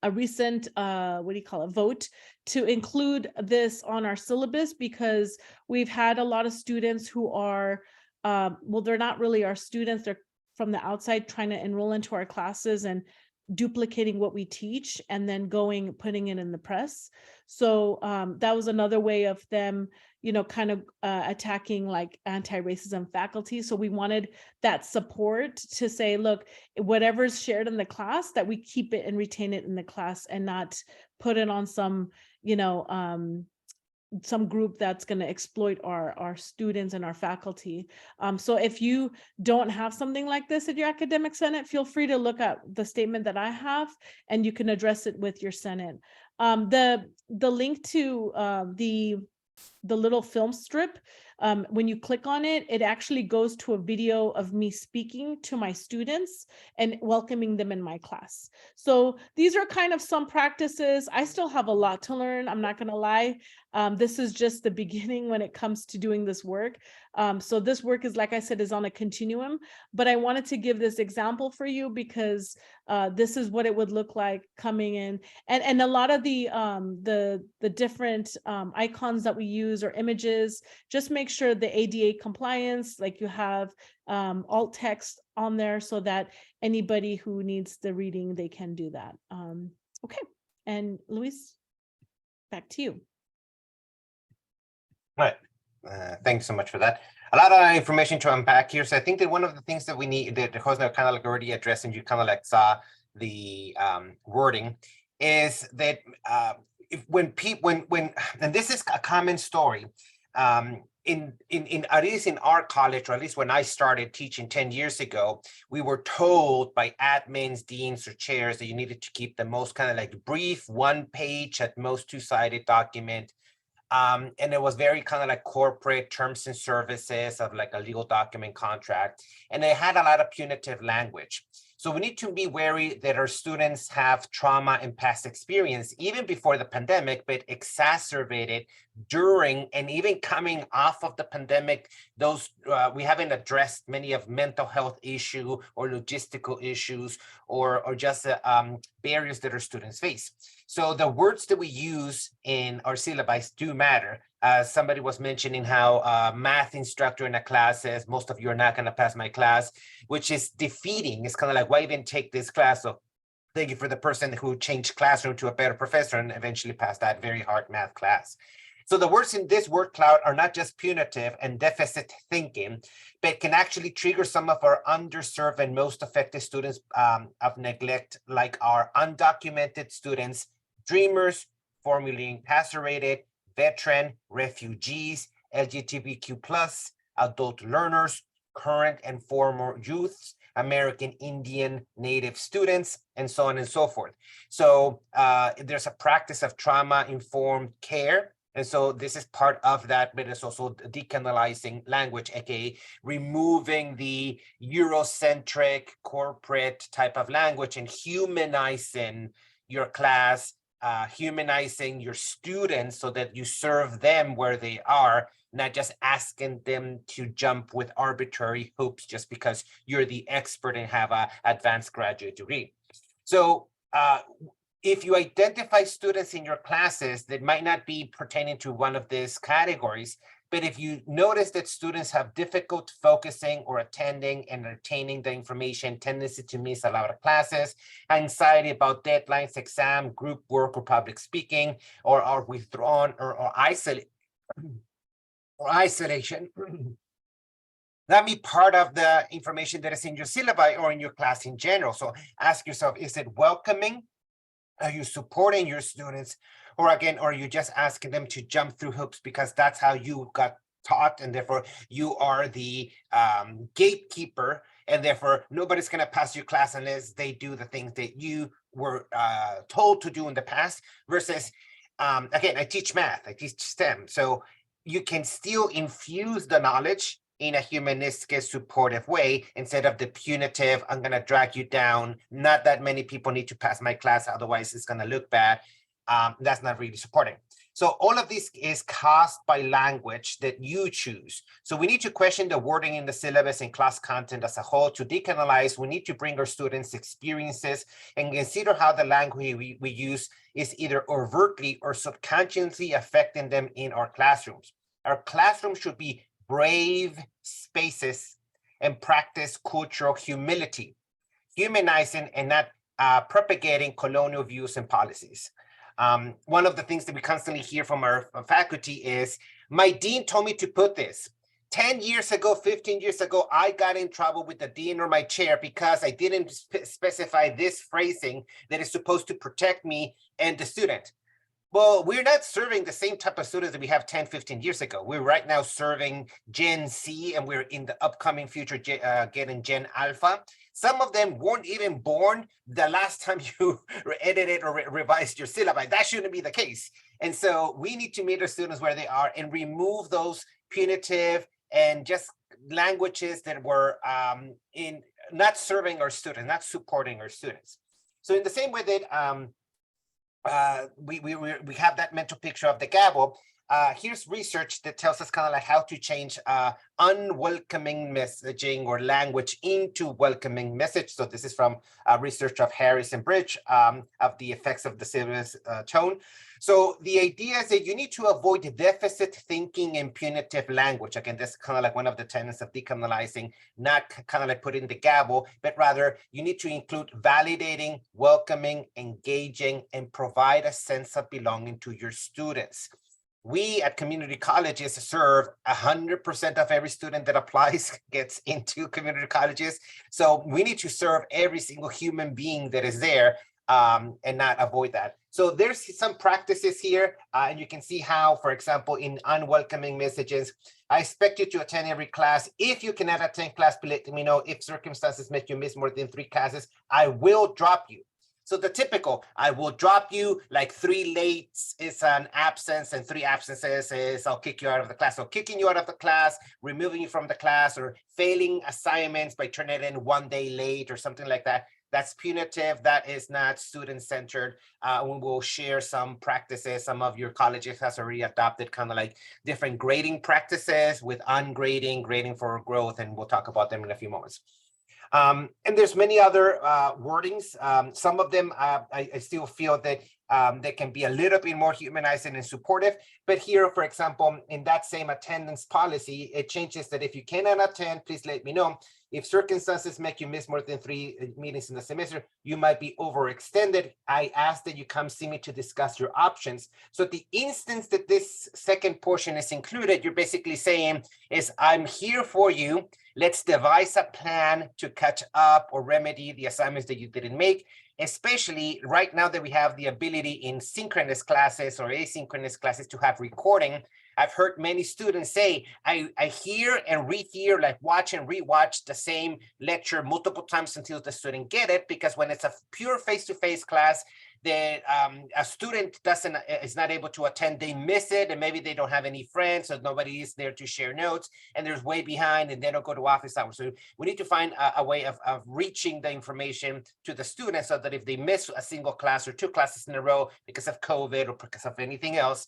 do you call it, vote to include this on our syllabus, because we've had a lot of students who are, well, they're not really our students, they're from the outside trying to enroll into our classes and duplicating what we teach and then putting it in the press. So that was another way of them, kind of attacking like anti-racism faculty. So we wanted that support to say, look, whatever's shared in the class, that we keep it and retain it in the class and not put it on some, some group that's going to exploit our students and our faculty. So if you don't have something like this at your academic senate, feel free to look at the statement that I have, and you can address it with your senate. The link to the little film strip, when you click on it, it actually goes to a video of me speaking to my students and welcoming them in my class. So these are kind of some practices. I still have a lot to learn, I'm not going to lie. This is just the beginning when it comes to doing this work. So this work is, like I said, is on a continuum, but I wanted to give this example for you because this is what it would look like coming in. And a lot of the different icons that we use or images, just make sure the ADA compliance, like you have alt text on there so that anybody who needs the reading, they can do that. Okay, and Luis, back to you. All right. Thanks so much for that. A lot of information to unpack here. So I think that one of the things that we need, that Hosna kind of like already addressed, and you kind of like saw the wording, is that when and this is a common story, at least in our college, or at least when I started teaching 10 years ago, we were told by admins, deans, or chairs that you needed to keep the most kind of like brief, 1 page at most 2-sided document. And it was very kind of like corporate terms and services of like a legal document contract. And they had a lot of punitive language. So we need to be wary that our students have trauma and past experience, even before the pandemic, but exacerbated during and even coming off of the pandemic. Those we haven't addressed many of mental health issue or logistical issues or just barriers that our students face. So the words that we use in our syllabi do matter. Somebody was mentioning how math instructor in a class says, most of you are not going to pass my class, which is defeating. It's kind of like, why even take this class? So thank you for the person who changed classroom to a better professor and eventually passed that very hard math class. So the words in this word cloud are not just punitive and deficit thinking, but can actually trigger some of our underserved and most affected students of neglect, like our undocumented students, dreamers, formerly incarcerated, veteran, refugees, LGBTQ+, adult learners, current and former youths, American Indian Native students, and so on and so forth. So there's a practice of trauma-informed care. And so this is part of that, but it's also decolonizing language, aka removing the Eurocentric corporate type of language and humanizing your class, humanizing your students so that you serve them where they are, not just asking them to jump with arbitrary hoops just because you're the expert and have an advanced graduate degree. So if you identify students in your classes that might not be pertaining to one of these categories, but if you notice that students have difficult focusing or attending and retaining the information, tendency to miss a lot of classes, anxiety about deadlines, exam, group work, or public speaking, or are withdrawn or isolation, that be part of the information that is in your syllabi or in your class in general. So ask yourself, is it welcoming? Are you supporting your students? Or again, are you just asking them to jump through hoops because that's how you got taught, and therefore you are the gatekeeper, and therefore nobody's going to pass your class unless they do the things that you were told to do in the past? Versus, again, I teach math, I teach STEM. So you can still infuse the knowledge in a humanistic, supportive way, instead of the punitive, I'm going to drag you down. Not that many people need to pass my class, otherwise it's going to look bad. That's not really supporting. So all of this is caused by language that you choose. So we need to question the wording in the syllabus and class content as a whole. To decolonize, we need to bring our students' experiences and consider how the language we use is either overtly or subconsciously affecting them in our classrooms. Our classrooms should be brave spaces and practice cultural humility, humanizing and not propagating colonial views and policies. One of the things that we constantly hear from our faculty is, my dean told me to put this. 10 years ago, 15 years ago, I got in trouble with the dean or my chair because I didn't specify this phrasing that is supposed to protect me and the student. Well, we're not serving the same type of students that we have 10, 15 years ago. We're right now serving Gen Z, and we're in the upcoming future getting Gen Alpha. Some of them weren't even born the last time you edited or revised your syllabi. That shouldn't be the case. And so we need to meet our students where they are and remove those punitive and just languages that were in not serving our students, not supporting our students. So in the same way that we have that mental picture of the gavel. Here's research that tells us kind of like how to change unwelcoming messaging or language into welcoming message. So this is from research of Harris and Bridge of the effects of the syllabus tone. So the idea is that you need to avoid deficit thinking and punitive language. Again, that's kind of like one of the tenets of decolonizing, not kind of like putting the gavel, but rather you need to include validating, welcoming, engaging, and provide a sense of belonging to your students. We at community colleges serve 100% of every student that applies gets into community colleges. So we need to serve every single human being that is there and not avoid that. So there's some practices here, and you can see how, for example, in unwelcoming messages, I expect you to attend every class. If you cannot attend class, please let me know. If circumstances make you miss more than 3 classes, I will drop you. So the typical, I will drop you, like 3 lates is an absence and 3 absences is I'll kick you out of the class. So kicking you out of the class, removing you from the class, or failing assignments by turning in 1 day late or something like that. That's punitive. That is not student-centered. We will share some practices. Some of your colleges has already adopted kind of like different grading practices with ungrading, grading for growth, and we'll talk about them in a few moments. And there's many other wordings. Some of them I still feel that they can be a little bit more humanizing and supportive. But here, for example, in that same attendance policy, it changes that if you cannot attend, please let me know. if circumstances make you miss more than 3 meetings in the semester, you might be overextended. I ask that you come see me to discuss your options. So the instance that this second portion is included, you're basically saying is, I'm here for you. Let's devise a plan to catch up or remedy the assignments that you didn't make, especially right now that we have the ability in synchronous classes or asynchronous classes to have recording. I've heard many students say, I hear and rehear, like watch and rewatch the same lecture multiple times until the student get it, because when it's a pure face-to-face class, that a student is not able to attend, they miss it, and maybe they don't have any friends, so nobody is there to share notes, and there's way behind, and they don't go to office hours. So we need to find a way of reaching the information to the students so that if they miss a single class or 2 classes in a row because of COVID or because of anything else,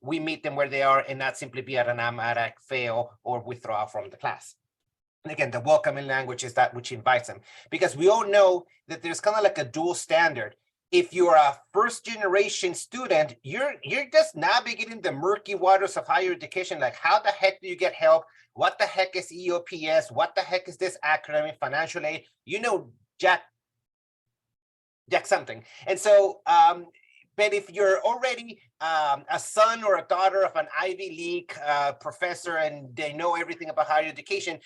we meet them where they are and not simply be at an automatic fail or withdraw from the class. And again, the welcoming language is that which invites them, because we all know that there's kind of like a dual standard. If you're a first generation student, you're just navigating the murky waters of higher education. Like, how the heck do you get help? What the heck is EOPS? What the heck is this acronym, financial aid? You know, Jack something. And so, but if you're already a son or a daughter of an Ivy League professor and they know everything about higher education,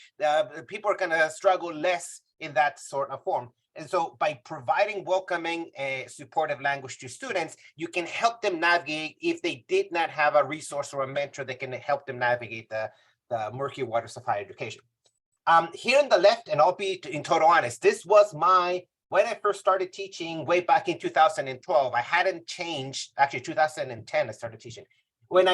people are going to struggle less in that sort of form. And so by providing welcoming, supportive language to students, you can help them navigate if they did not have a resource or a mentor that can help them navigate the murky waters of higher education. Here on the left, and I'll be in total honest, this was when I first started teaching way back in 2012. I hadn't changed, actually 2010 I started teaching. When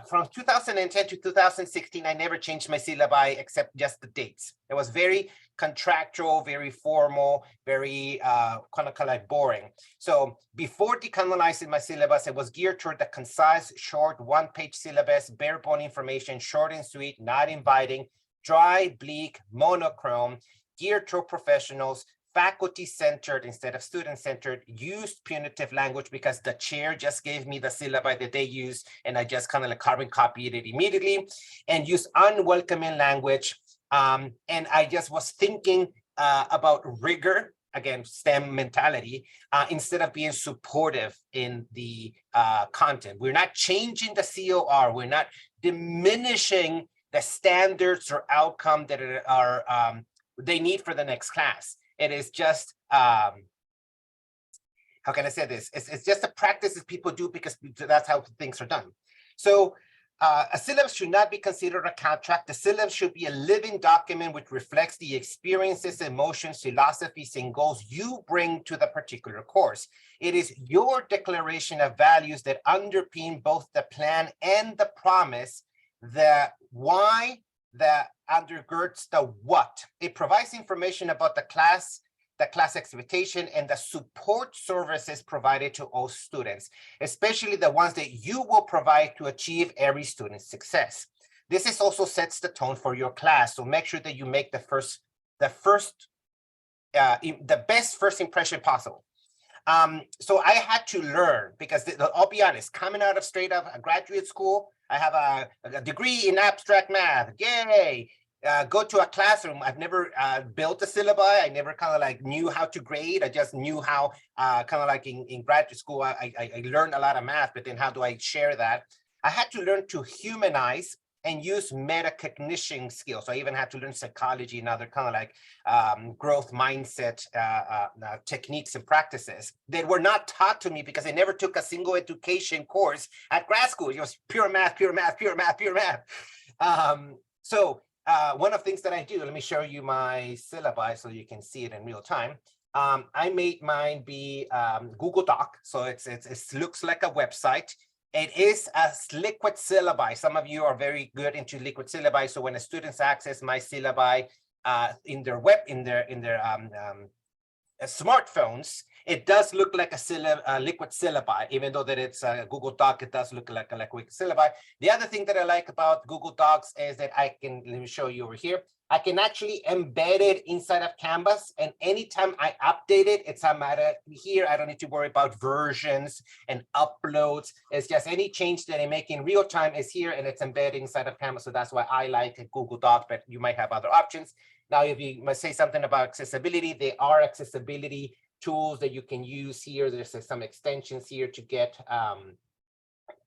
from 2010 to 2016, I never changed my syllabi except just the dates. It was very contractual, very formal, very kind of like boring. So before decolonizing my syllabus, it was geared toward the concise, short, one-page syllabus, bare bone information, short and sweet, not inviting, dry, bleak, monochrome, geared toward professionals, faculty-centered instead of student-centered, used punitive language because the chair just gave me the syllabi that they used, and I just kind of like carbon copied it immediately, and used unwelcoming language. And I just was thinking about rigor, again, STEM mentality, instead of being supportive in the content. We're not changing the COR. We're not diminishing the standards or outcome that are they need for the next class. It is just, how can I say this? It's just the practices people do because that's how things are done. So a syllabus should not be considered a contract. The syllabus should be a living document which reflects the experiences, emotions, philosophies, and goals you bring to the particular course. It is your declaration of values that underpin both the plan and the promise, the why that undergirds the what. It provides information about the class expectation, and the support services provided to all students, especially the ones that you will provide to achieve every student's success. This is also sets the tone for your class. So make sure that you make the best first impression possible. So I had to learn, because I'll be honest, coming out of straight up a graduate school, I have a degree in abstract math. Yay! Go to a classroom. I've never built a syllabi. I never kind of like knew how to grade. I just knew how kind of like in graduate school, I learned a lot of math, but then how do I share that? I had to learn to humanize and use metacognition skills. So I even had to learn psychology and other kind of like growth mindset techniques and practices that were not taught to me because I never took a single education course at grad school. It was pure math, pure math, pure math, pure math. So one of the things that I do, let me show you my syllabi so you can see it in real time. I made mine be Google Doc. So it looks like a website. It is a liquid syllabi. Some of you are very good into liquid syllabi. So when the students access my syllabi in their smartphones, it does look like a liquid syllabi, even though that it's a Google Doc, it does look like a liquid syllabi. The other thing that I like about Google Docs is that let me show you over here. I can actually embed it inside of Canvas, and anytime I update it, it's a matter here. I don't need to worry about versions and uploads. It's just any change that I make in real time is here, and it's embedded inside of Canvas. So that's why I like a Google Doc, but you might have other options. Now, if you must say something about accessibility, there are accessibility tools that you can use here. There's some extensions here to get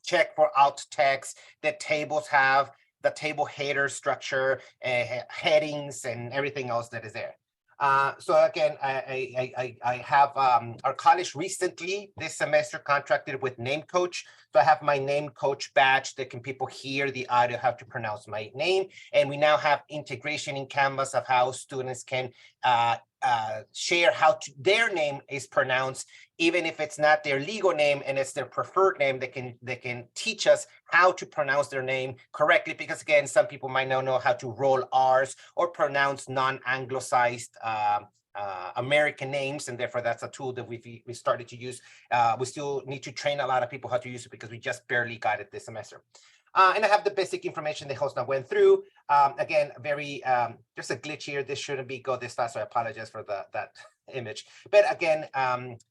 check for alt text that tables have, the table header structure, headings, and everything else that is there. So again, I have our college recently this semester contracted with Name Coach. So I have my Name Coach badge that can people hear the audio, how to pronounce my name. And we now have integration in Canvas of how students can share how their name is pronounced, even if it's not their legal name and it's their preferred name. They can teach us how to pronounce their name correctly, because again, some people might not know how to roll R's or pronounce non-anglicized American names, and therefore that's a tool that we started to use. We still need to train a lot of people how to use it because we just barely got it this semester. And I have the basic information the host now went through. Again, very there's a glitch here. This shouldn't be go this fast, so I apologize for that image. But again,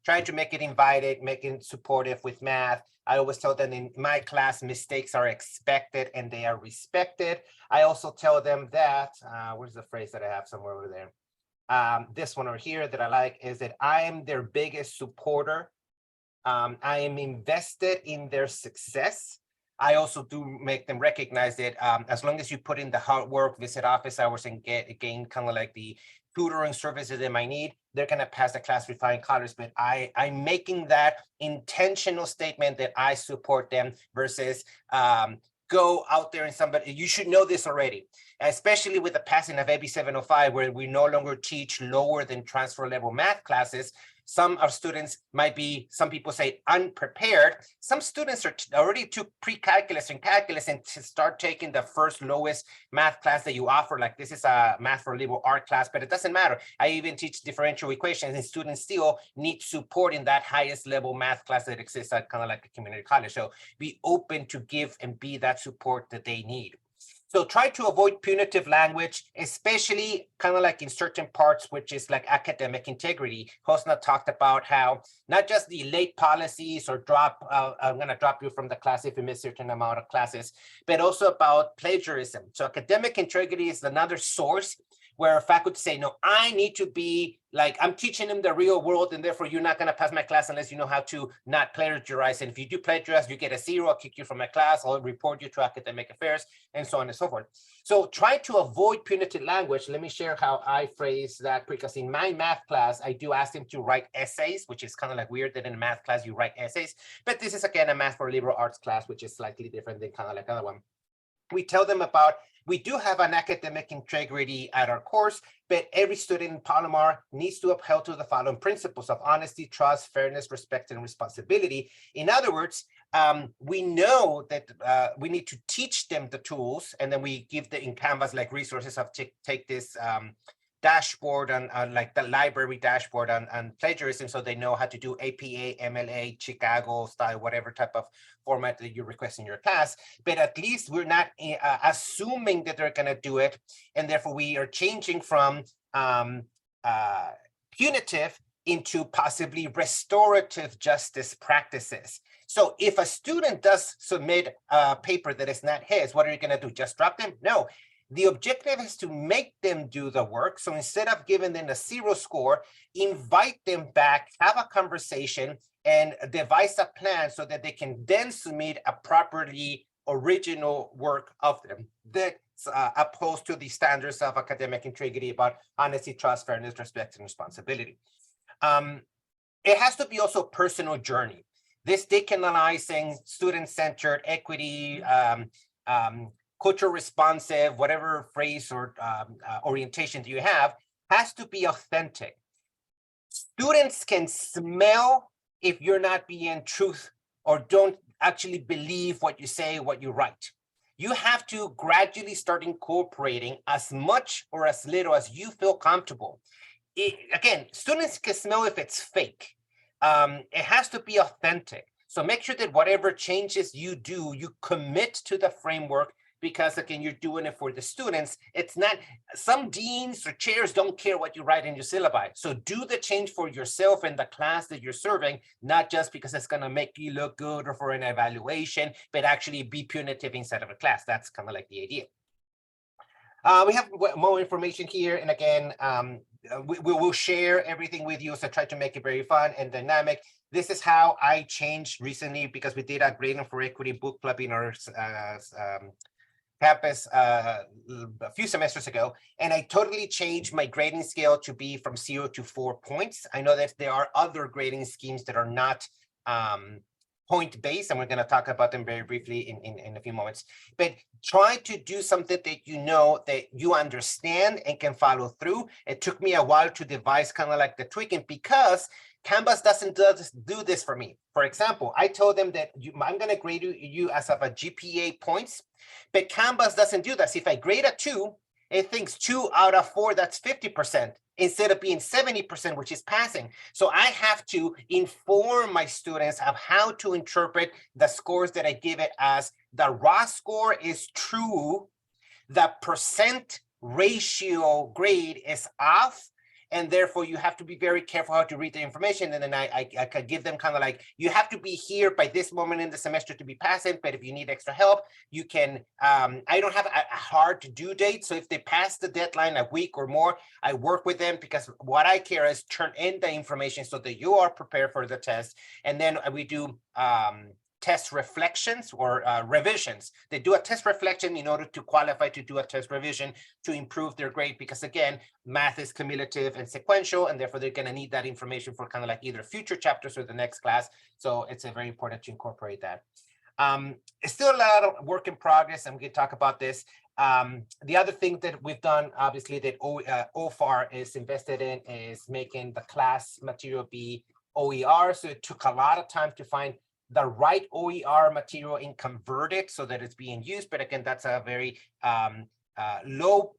trying to make it invited, making it supportive with math. I always tell them in my class, mistakes are expected and they are respected. I also tell them that, where's the phrase that I have somewhere over there? This one over here that I like is that I am their biggest supporter. I am invested in their success. I also do make them recognize that as long as you put in the hard work, visit office hours, and gain kind of like the tutoring services they might need, they're going to pass the class with flying colors. But I'm making that intentional statement that I support them versus go out there and somebody, you should know this already, especially with the passing of AB 705, where we no longer teach lower than transfer level math classes. Some of students might be, some people say unprepared. Some students are already took pre-calculus and calculus and start taking the first lowest math class that you offer. Like this is a math for liberal art class, but it doesn't matter. I even teach differential equations and students still need support in that highest level math class that exists at kind of like a community college. So be open to give and be that support that they need. So try to avoid punitive language, especially kind of like in certain parts, which is like academic integrity. Hosna talked about how not just the late policies or drop, I'm going to drop you from the class if you miss a certain amount of classes, but also about plagiarism. So academic integrity is another source where faculty say, no, I need to be like, I'm teaching them the real world, and therefore you're not going to pass my class unless you know how to not plagiarize. And if you do plagiarize, you get a 0, I'll kick you from my class, I'll report you to academic affairs, and so on and so forth. So try to avoid punitive language. Let me share how I phrase that, because in my math class, I do ask them to write essays, which is kind of like weird that in a math class you write essays. But this is, again, a math for liberal arts class, which is slightly different than kind of like another one. We tell them about, we do have an academic integrity at our course, but every student in Palomar needs to uphold to the following principles of honesty, trust, fairness, respect, and responsibility. In other words, we know that we need to teach them the tools, and then we give the in Canvas like resources of take this dashboard on like the library dashboard on plagiarism, so they know how to do APA, MLA, Chicago style, whatever type of format that you request in your class. But at least we're not assuming that they're going to do it, and therefore we are changing from punitive into possibly restorative justice practices. So if a student does submit a paper that is not his, what are you going to do? Just drop them? No. The objective is to make them do the work. So instead of giving them a 0 score, invite them back, have a conversation, and devise a plan so that they can then submit a properly original work of them that's opposed to the standards of academic integrity about honesty, trust, fairness, respect, and responsibility. It has to be also a personal journey. This decolonizing, student-centered, equity, culture responsive, whatever phrase or orientation that you have, has to be authentic. Students can smell if you're not being truth or don't actually believe what you say, what you write. You have to gradually start incorporating as much or as little as you feel comfortable. Again, students can smell if it's fake. It has to be authentic. So make sure that whatever changes you do, you commit to the framework, because again, you're doing it for the students. It's not, some deans or chairs don't care what you write in your syllabi. So do the change for yourself and the class that you're serving, not just because it's going to make you look good or for an evaluation, but actually be punitive inside of a class. That's kind of like the idea. We have more information here, and again, we will share everything with you. So try to make it very fun and dynamic. This is how I changed recently because we did a Grading for Equity book club in our campus a few semesters ago, and I totally changed my grading scale to be from 0 to 4 points. I know that there are other grading schemes that are not point-based, and we're going to talk about them very briefly in a few moments. But try to do something that you know that you understand and can follow through. It took me a while to devise kind of like the tweaking because Canvas doesn't do this for me. For example, I told them that I'm going to grade you as of a GPA points, but Canvas doesn't do that. So if I grade a 2, it thinks 2 out of 4, that's 50%, instead of being 70%, which is passing. So I have to inform my students of how to interpret the scores that I give it as the raw score is true, the percent ratio grade is off, and therefore you have to be very careful how to read the information. And then I could give them kind of like, you have to be here by this moment in the semester to be passing, but if you need extra help, you can, I don't have a hard to do date. So if they pass the deadline a week or more, I work with them because what I care is turn in the information so that you are prepared for the test. And then we do test reflections or revisions. They do a test reflection in order to qualify to do a test revision to improve their grade, because again, math is cumulative and sequential, and therefore they're going to need that information for kind of like either future chapters or the next class. So it's very important to incorporate that. It's still a lot of work in progress, and we can talk about this. The other thing that we've done, obviously, that OFAR is invested in is making the class material be OER. So it took a lot of time to find the right OER material and convert it so that it's being used. But again, that's a very low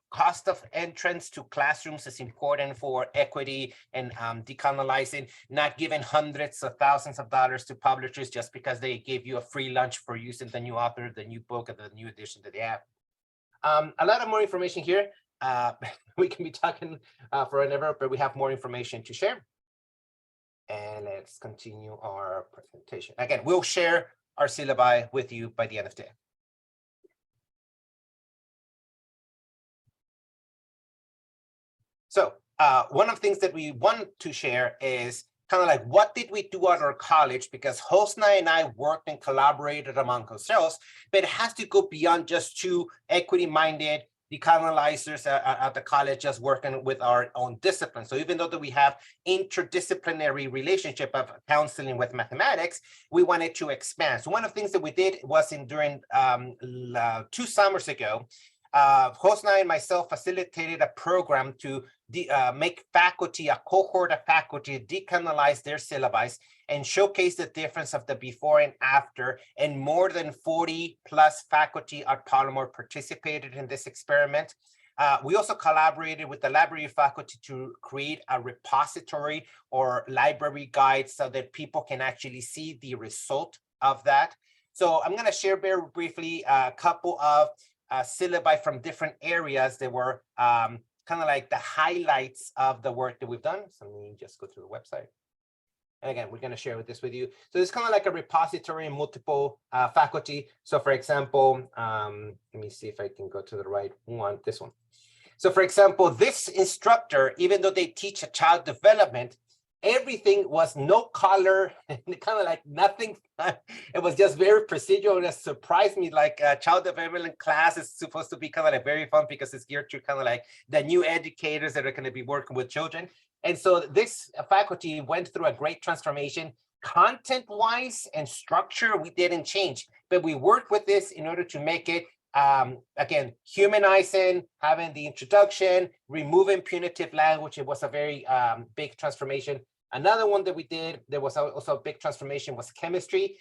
cost of entrance to classrooms. Is important for equity and decolonizing, not giving hundreds of thousands of dollars to publishers just because they gave you a free lunch for using the new author, the new book, and the new edition that they have. A lot of more information here. We can be talking forever, but we have more information to share. And let's continue our presentation. Again, we'll share our syllabi with you by the end of the day. So one of the things that we want to share is kind of like, what did we do at our college? Because Hosna and I worked and collaborated among ourselves, but it has to go beyond just two equity-minded decolonizers at the college just working with our own discipline. So even though that we have interdisciplinary relationship of counseling with mathematics, we wanted to expand. So one of the things that we did was during 2 summers ago, Hosna and myself facilitated a program to make faculty, a cohort of faculty, decolonize their syllabi and showcase the difference of the before and after. And more than 40 plus faculty at Palomar participated in this experiment. We also collaborated with the library faculty to create a repository or library guide so that people can actually see the result of that. So I'm going to share very briefly a couple of syllabi from different areas that were kind of like the highlights of the work that we've done. So let me just go to the website. And again, we're going to share this with you. So it's kind of like a repository in multiple faculty. So for example, let me see if I can go to the right one, this one. So for example, this instructor, even though they teach a child development, everything was no color, kind of like nothing. It was just very procedural. It surprised me, like child development class is supposed to be kind of like very fun because it's geared to kind of like the new educators that are going to be working with children. And so this faculty went through a great transformation. Content-wise and structure, we didn't change, but we worked with this in order to make it again, humanizing, having the introduction, removing punitive language. It was a very big transformation. Another one that we did, there was also a big transformation, was chemistry.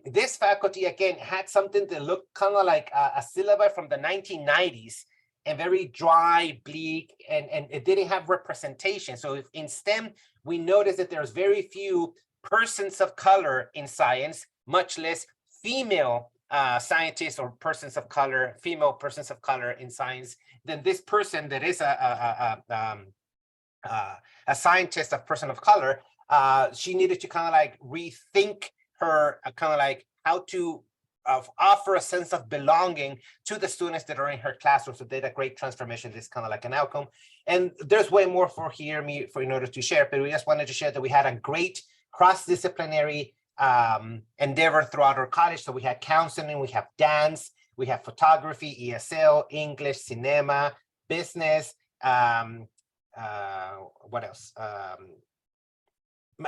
This faculty, again, had something that looked kind of like a syllabus from the 1990s and very dry, bleak, and it didn't have representation. So if in STEM, we noticed that there's very few persons of color in science, much less female scientists or persons of color, female persons of color in science, then this person that is a scientist, a person of color, she needed to kind of like rethink her kind of like how to offer a sense of belonging to the students that are in her classroom. So they did a great transformation. This is kind of like an outcome. And there's way more in order to share, but we just wanted to share that we had a great cross-disciplinary endeavor throughout our college. So we had counseling, we have dance, we have photography, ESL, English, cinema, business, what else?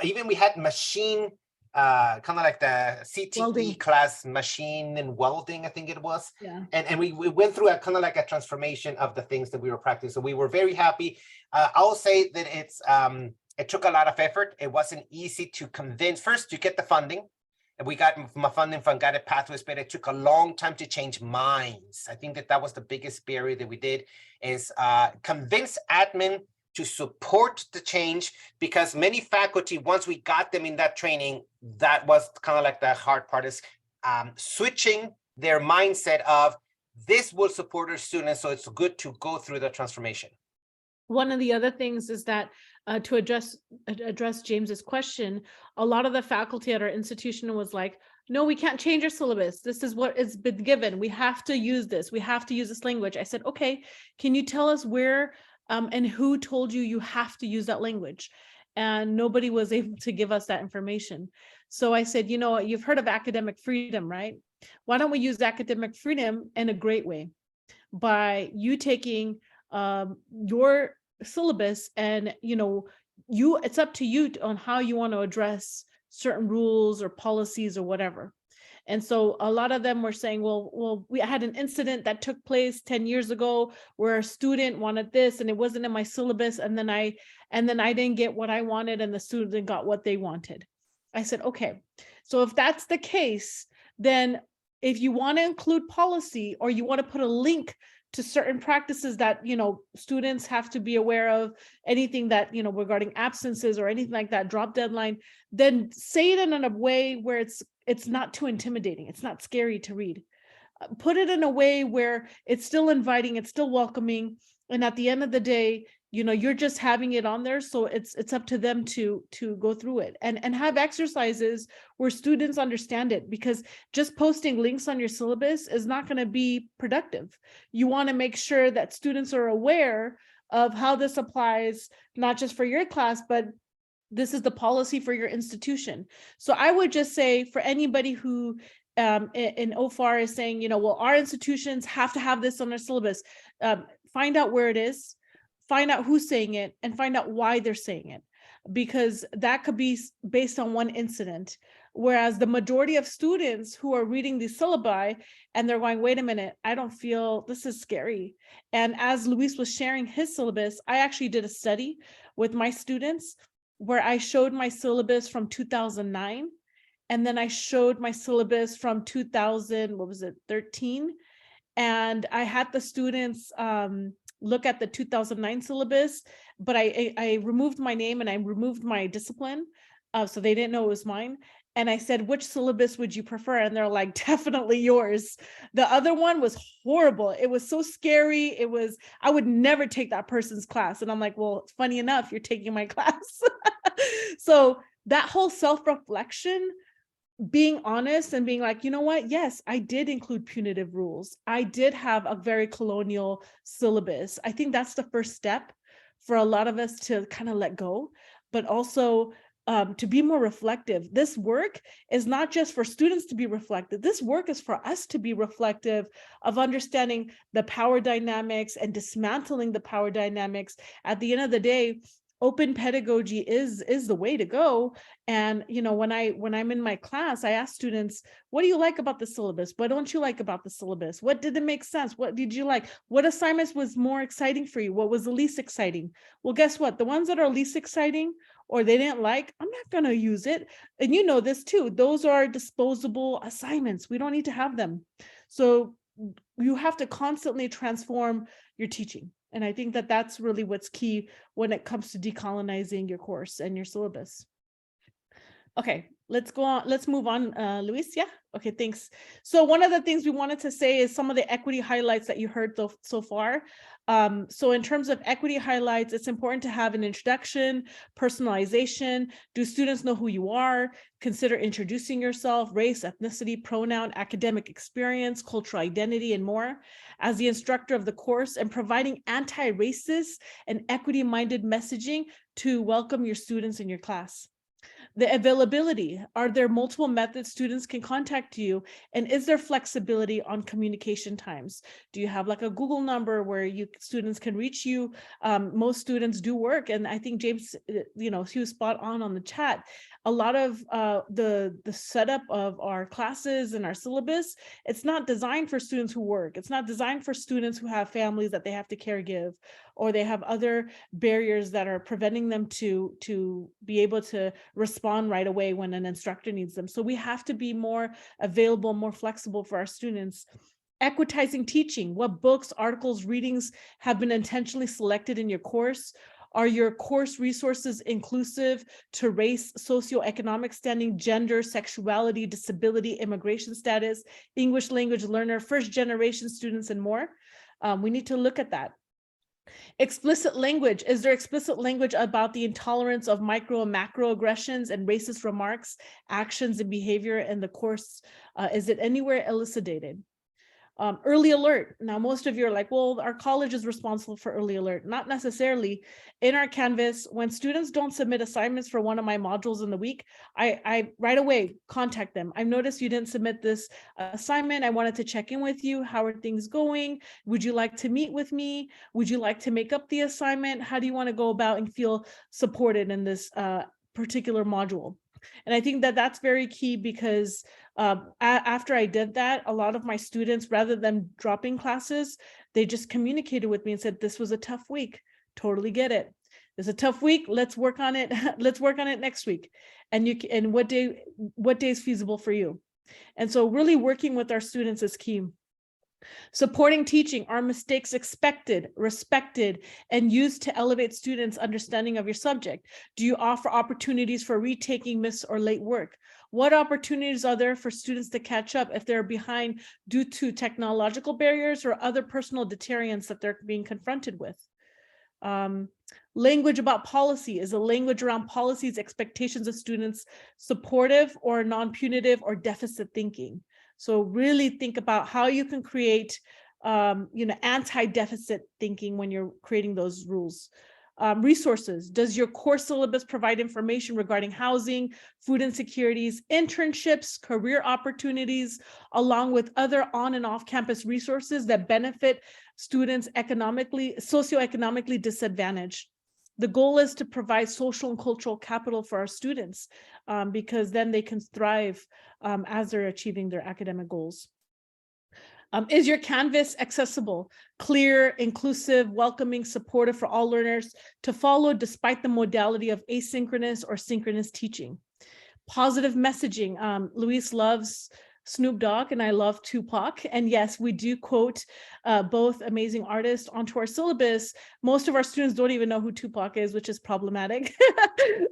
Even we had machine, kind of like the CTE Welding. class, machine and welding, I think it was. Yeah. And we went through a kind of like a transformation of the things that we were practicing. So we were very happy. I'll say that it took a lot of effort. It wasn't easy to convince, first to get the funding. And we got my funding from Guided Pathways, but it took a long time to change minds. I think that was the biggest barrier that we did, is convince admin to support the change, because many faculty, once we got them in that training, that was kind of like the hard part, is switching their mindset of this will support our students, so it's good to go through the transformation. One of the other things is that to address James's question, a lot of the faculty at our institution was like, no, we can't change our syllabus. This is what has been given. We have to use this. We have to use this language. I said, okay, can you tell us where and who told you have to use that language? And nobody was able to give us that information. So I said, you know, you've heard of academic freedom, right? Why don't we use academic freedom in a great way by you taking your syllabus and, you know, it's up to you on how you want to address certain rules or policies or whatever. And so a lot of them were saying, well, we had an incident that took place 10 years ago where a student wanted this and it wasn't in my syllabus. And then I didn't get what I wanted and the student got what they wanted. I said, okay, so if that's the case, then if you want to include policy or you want to put a link to certain practices that, you know, students have to be aware of, anything that, you know, regarding absences or anything like that, drop deadline, then say it in a way where it's not too intimidating. It's not scary to read. Put it in a way where it's still inviting, it's still welcoming. And at the end of the day, you know, you're just having it on there. So it's up to them to go through it and have exercises where students understand it, because just posting links on your syllabus is not going to be productive. You want to make sure that students are aware of how this applies, not just for your class, but this is the policy for your institution. So I would just say for anybody who in OFAR is saying, you know, well, our institutions have to have this on their syllabus, find out where it is, find out who's saying it, and find out why they're saying it, because that could be based on one incident. Whereas the majority of students who are reading the syllabi and they're going, wait a minute, I don't feel, this is scary. And as Luis was sharing his syllabus, I actually did a study with my students where I showed my syllabus from 2009. And then I showed my syllabus from 2013. And I had the students look at the 2009 syllabus, but I removed my name and I removed my discipline. So they didn't know it was mine. And I said, which syllabus would you prefer? And they're like, definitely yours. The other one was horrible. It was so scary. I would never take that person's class. And I'm like, well, funny enough, you're taking my class. So that whole self-reflection, being honest and being like, you know what? Yes, I did include punitive rules. I did have a very colonial syllabus. I think that's the first step for a lot of us to kind of let go, but also to be more reflective. This work is not just for students to be reflective. This work is for us to be reflective of understanding the power dynamics and dismantling the power dynamics. At the end of the day, open pedagogy is the way to go. And, you know, when I'm in my class, I ask students, what do you like about the syllabus? What don't you like about the syllabus? What didn't make sense? What did you like? What assignments was more exciting for you? What was the least exciting? Well, guess what? The ones that are least exciting or they didn't like, I'm not going to use it. And you know this too. Those are disposable assignments. We don't need to have them. So you have to constantly transform your teaching. And I think that that's really what's key when it comes to decolonizing your course and your syllabus. Okay, let's go on. Let's move on, Luis. Yeah. Okay, thanks. So one of the things we wanted to say is some of the equity highlights that you heard so far. So in terms of equity highlights, it's important to have an introduction, personalization. Do students know who you are? Consider introducing yourself, race, ethnicity, pronoun, academic experience, cultural identity, and more. As the instructor of the course, and providing anti-racist and equity-minded messaging to welcome your students in your class. The availability, are there multiple methods students can contact you? And is there flexibility on communication times? Do you have like a Google number where students can reach you? Most students do work. And I think James, he was spot on the chat. A lot of the setup of our classes and our syllabus, it's not designed for students who work. It's not designed for students who have families that they have to caregive, or they have other barriers that are preventing them to be able to respond right away when an instructor needs them. So we have to be more available, more flexible for our students. Equitizing teaching, what books, articles, readings have been intentionally selected in your course? Are your course resources inclusive to race, socioeconomic standing, gender, sexuality, disability, immigration status, English language learner, first generation students, and more? We need to look at that. Explicit language, is there explicit language about the intolerance of micro and macro aggressions and racist remarks, actions, and behavior in the course? Is it anywhere elucidated? Early alert. Now, most of you are like, well, our college is responsible for early alert. Not necessarily. In our Canvas, when students don't submit assignments for one of my modules in the week, I right away contact them. I've noticed you didn't submit this assignment. I wanted to check in with you. How are things going? Would you like to meet with me? Would you like to make up the assignment? How do you want to go about and feel supported in this particular module? And I think that that's very key, because after I did that, a lot of my students, rather than dropping classes, they just communicated with me and said, this was a tough week. Totally get it. It's a tough week. Let's work on it. Let's work on it next week. And what day is feasible for you? And so really working with our students is key. Supporting teaching, are mistakes expected, respected, and used to elevate students' understanding of your subject? Do you offer opportunities for retaking missed or late work? What opportunities are there for students to catch up if they're behind due to technological barriers or other personal deterrents that they're being confronted with? Language about policy, is the language around policies, expectations of students supportive or non-punitive or deficit thinking? So really think about how you can create, anti-deficit thinking when you're creating those rules. Resources, does your course syllabus provide information regarding housing, food insecurities, internships, career opportunities, along with other on and off campus resources that benefit students socioeconomically disadvantaged? The goal is to provide social and cultural capital for our students, because then they can thrive as they're achieving their academic goals. Is your Canvas accessible, clear, inclusive, welcoming, supportive for all learners to follow despite the modality of asynchronous or synchronous teaching? Positive messaging. Luis loves Snoop Dogg and I love Tupac. And yes, we do quote both amazing artists onto our syllabus. Most of our students don't even know who Tupac is, which is problematic.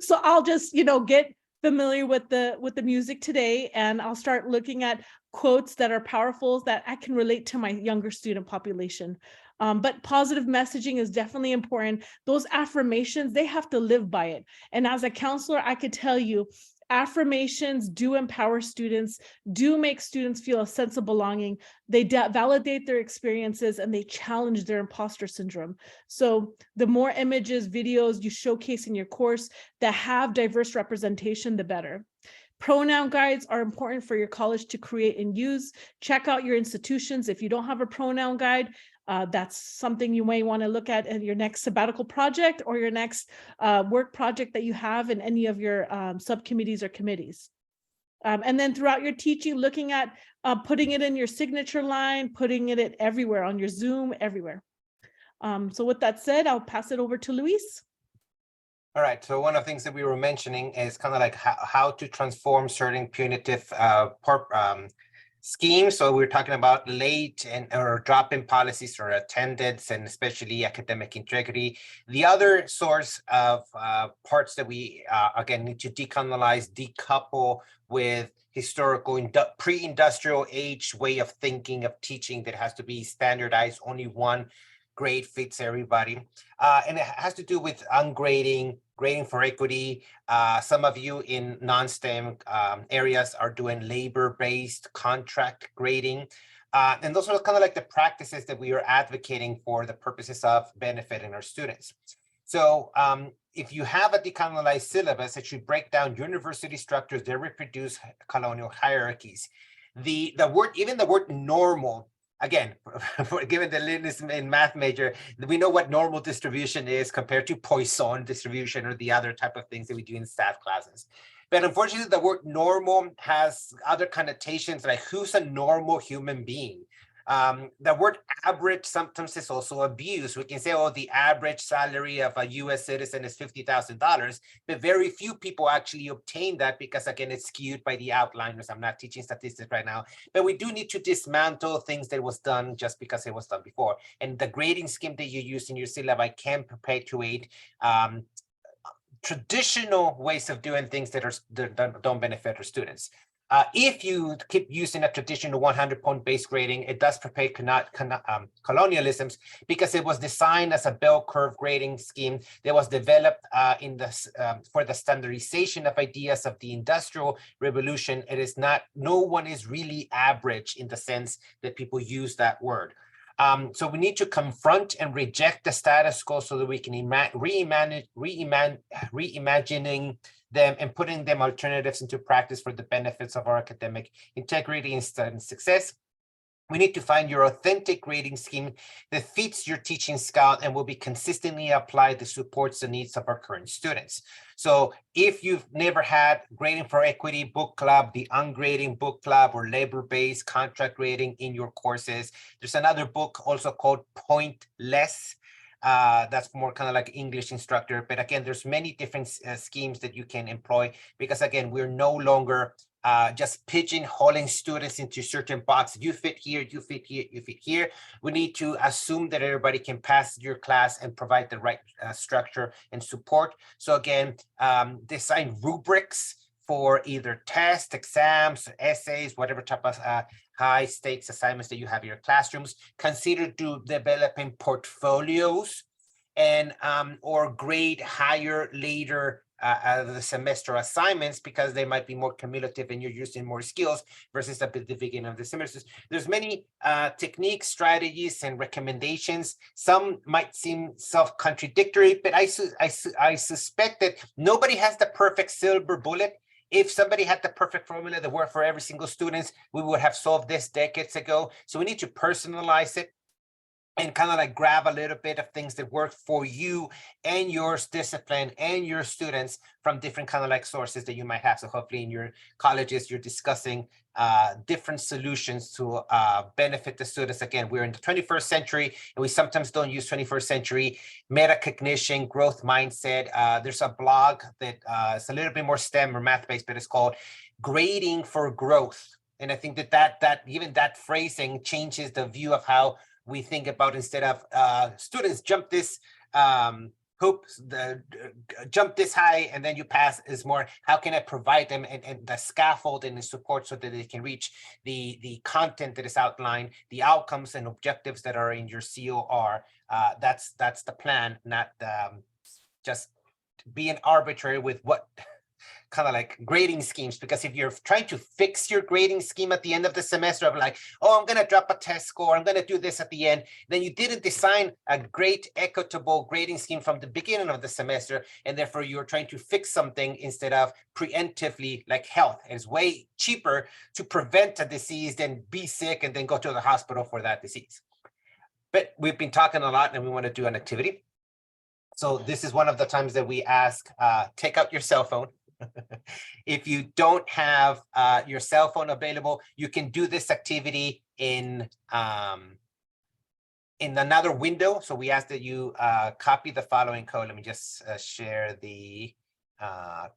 So I'll just, get familiar with the music today, and I'll start looking at quotes that are powerful that I can relate to my younger student population. But positive messaging is definitely important. Those affirmations, they have to live by it. And as a counselor, I could tell you, affirmations do empower students, do make students feel a sense of belonging. They validate their experiences and they challenge their imposter syndrome. So the more images, videos you showcase in your course that have diverse representation, the better. Pronoun guides are important for your college to create and use. Check out your institutions. If you don't have a pronoun guide, that's something you may want to look at in your next sabbatical project or your next work project that you have in any of your subcommittees or committees. And then throughout your teaching, looking at putting it in your signature line, putting it everywhere on your Zoom, everywhere. So with that said, I'll pass it over to Luis. All right, so one of the things that we were mentioning is kind of like how to transform certain punitive schemes. So we're talking about late or drop-in policies or attendance, and especially academic integrity. The other source of parts that we, again, need to decolonize, decouple with historical pre-industrial age way of thinking of teaching that has to be standardized, only one grade fits everybody. And it has to do with ungrading, grading for equity. Some of you in non-STEM areas are doing labor-based contract grading. And those are kind of like the practices that we are advocating for the purposes of benefiting our students. So if you have a decolonized syllabus, it should break down university structures that reproduce colonial hierarchies. The word, even the word normal, again, given the litmus in math major, we know what normal distribution is compared to Poisson distribution or the other type of things that we do in stat classes. But unfortunately, the word normal has other connotations, like who's a normal human being? The word average sometimes is also abused. We can say, oh, the average salary of a US citizen is $50,000, but very few people actually obtain that because, again, it's skewed by the outliners. I'm not teaching statistics right now, but we do need to dismantle things that was done just because it was done before. And the grading scheme that you use in your syllabi can perpetuate traditional ways of doing things that don't benefit our students. If you keep using a traditional 100-point base grading, it does perpetuate colonialisms because it was designed as a bell curve grading scheme that was developed for the standardization of ideas of the Industrial Revolution. It is not, no one is really average in the sense that people use that word. So we need to confront and reject the status quo so that we can reimagining them and putting them alternatives into practice for the benefits of our academic integrity and student success. We need to find your authentic grading scheme that fits your teaching style and will be consistently applied that supports the needs of our current students. So if you've never had grading for equity book club, the ungrading book club, or labor-based contract grading in your courses, there's another book also called Pointless. That's more kind of like English instructor. But again, there's many different schemes that you can employ because, again, we're no longer just pigeonholing students into certain boxes. You fit here, you fit here, you fit here. We need to assume that everybody can pass your class and provide the right structure and support. So again, design rubrics for either tests, exams, essays, whatever type of high stakes assignments that you have in your classrooms. Consider developing portfolios and or grade higher later out of the semester assignments because they might be more cumulative and you're using more skills versus at the beginning of the semesters. There's many techniques, strategies, and recommendations. Some might seem self-contradictory, but I suspect that nobody has the perfect silver bullet. If somebody had the perfect formula that worked for every single student, we would have solved this decades ago. So we need to personalize it and kind of like grab a little bit of things that work for you and your discipline and your students from different kind of like sources that you might have. So hopefully in your colleges, you're discussing different solutions to benefit the students. Again, we're in the 21st century and we sometimes don't use 21st century metacognition, growth mindset. There's a blog that is a little bit more STEM or math-based, but it's called Grading for Growth. And I think that even that phrasing changes the view of how we think about, instead of students jump this hoop, jump this high and then you pass, is more how can I provide them and the scaffold and the support so that they can reach the content that is outlined, the outcomes and objectives that are in your COR. That's the plan, not just being arbitrary with what kind of like grading schemes, because if you're trying to fix your grading scheme at the end of the semester of like, oh, I'm going to drop a test score, I'm going to do this at the end, then you didn't design a great equitable grading scheme from the beginning of the semester, and therefore you're trying to fix something instead of preemptively, like health. It's way cheaper to prevent a disease than be sick and then go to the hospital for that disease. But we've been talking a lot and we want to do an activity. So this is one of the times that we ask, take out your cell phone. If you don't have your cell phone available, you can do this activity in another window. So we ask that you copy the following code. Let me just share the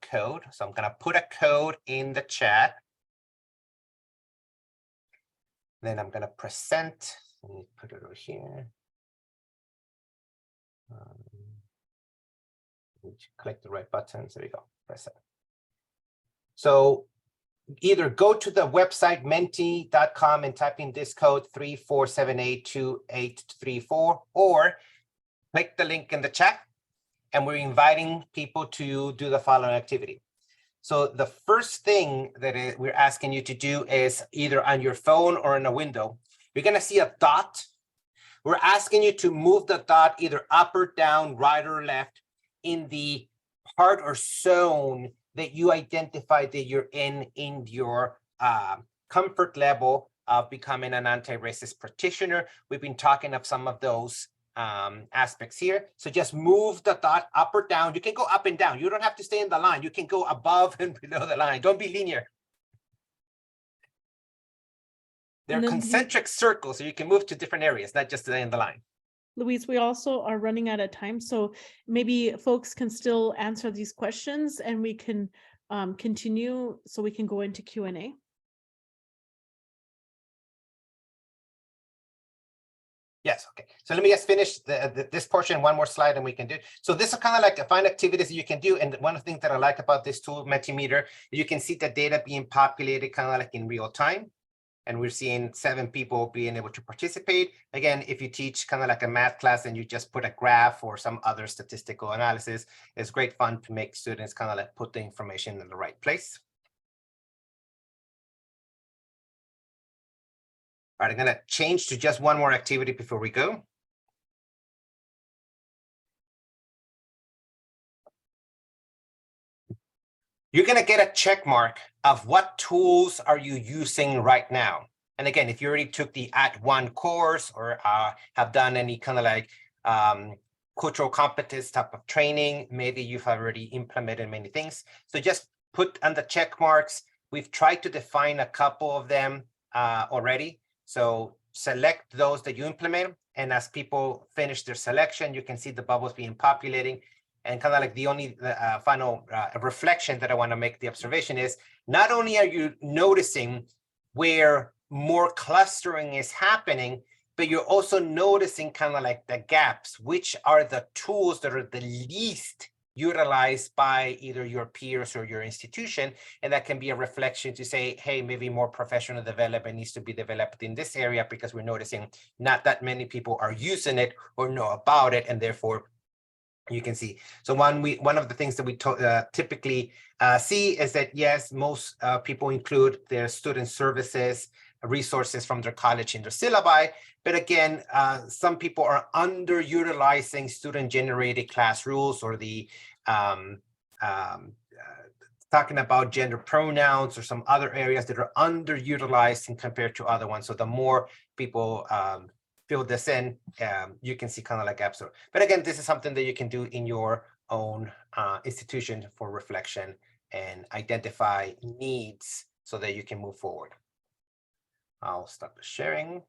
code. So I'm going to put a code in the chat. Then I'm going to present. Let me put it over here. Click the right buttons. There we go. Press it. So either go to the website menti.com and type in this code 34782834, or click the link in the chat, and we're inviting people to do the following activity. So the first thing that we're asking you to do is either on your phone or in a window, you're going to see a dot. We're asking you to move the dot either up or down, right or left, in the part or zone that you identify that you're in your comfort level of becoming an anti-racist practitioner. We've been talking of some of those aspects here. So just move the dot up or down. You can go up and down. You don't have to stay in the line. You can go above and below the line. Don't be linear. They're concentric circles, so you can move to different areas, not just stay in the line. Luis, we also are running out of time, so maybe folks can still answer these questions and we can continue so we can go into Q&A. Yes, okay. So let me just finish this portion, one more slide, and we can do it. So this is kind of like find activities that you can do. And one of the things that I like about this tool, Mentimeter, you can see the data being populated kind of like in real time. And we're seeing 7 people being able to participate. Again, if you teach kind of like a math class and you just put a graph or some other statistical analysis, it's great fun to make students kind of like put the information in the right place. All right, I'm going to change to just one more activity before we go. You're going to get a check mark of what tools are you using right now. And again, if you already took the @1 course or have done any kind of like cultural competence type of training, maybe you've already implemented many things. So just put on the check marks. We've tried to define a couple of them already. So select those that you implement. And as people finish their selection, you can see the bubbles being populating. And kind of like the only final reflection that I want to make the observation is, not only are you noticing where more clustering is happening, but you're also noticing kind of like the gaps, which are the tools that are the least utilized by either your peers or your institution. And that can be a reflection to say, hey, maybe more professional development needs to be developed in this area because we're noticing not that many people are using it or know about it, and therefore you can see. So one of the things that we typically see is that, yes, most people include their student services, resources from their college in their syllabi. But again, some people are underutilizing student-generated class rules, or the talking about gender pronouns or some other areas that are underutilized and compared to other ones. So the more people fill this in, you can see kind of like gaps. But again, this is something that you can do in your own institution for reflection and identify needs so that you can move forward. I'll stop the sharing.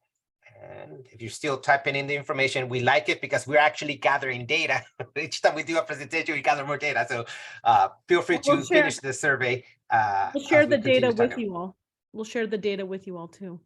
And if you're still typing in the information, we like it because we're actually gathering data. Each time we do a presentation, we gather more data. So feel free to finish the survey. We'll share the data with you all. We'll share the data with you all too.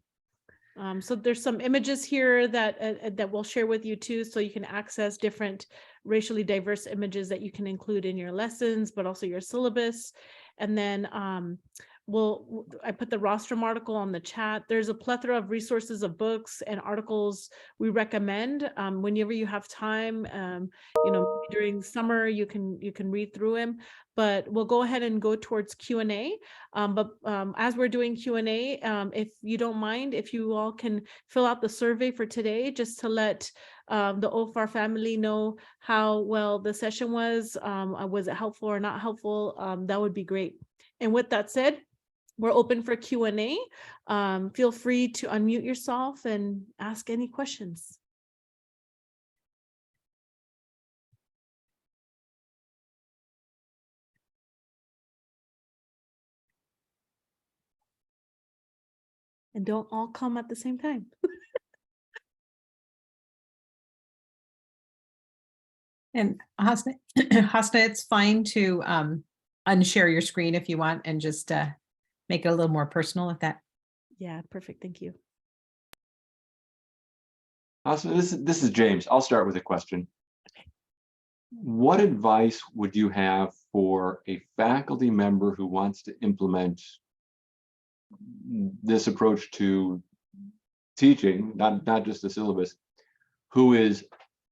So there's some images here that we'll share with you too, so you can access different racially diverse images that you can include in your lessons, but also your syllabus. And then I put the rostrum article on the chat. There's a plethora of resources of books and articles we recommend. Whenever you have time, during summer, you can read through them. But we'll go ahead and go towards Q&A. But as we're doing Q&A, if you don't mind, if you all can fill out the survey for today, just to let the OFAR family know how well the session was it helpful or not helpful, that would be great. And with that said, we're open for Q&A. Feel free to unmute yourself and ask any questions. And don't all come at the same time. And Hasna, it's fine to unshare your screen if you want, and just make it a little more personal if that. Yeah, perfect. Thank you. Hasna, this is James. I'll start with a question. Okay. What advice would you have for a faculty member who wants to implement this approach to teaching, not just the syllabus, who is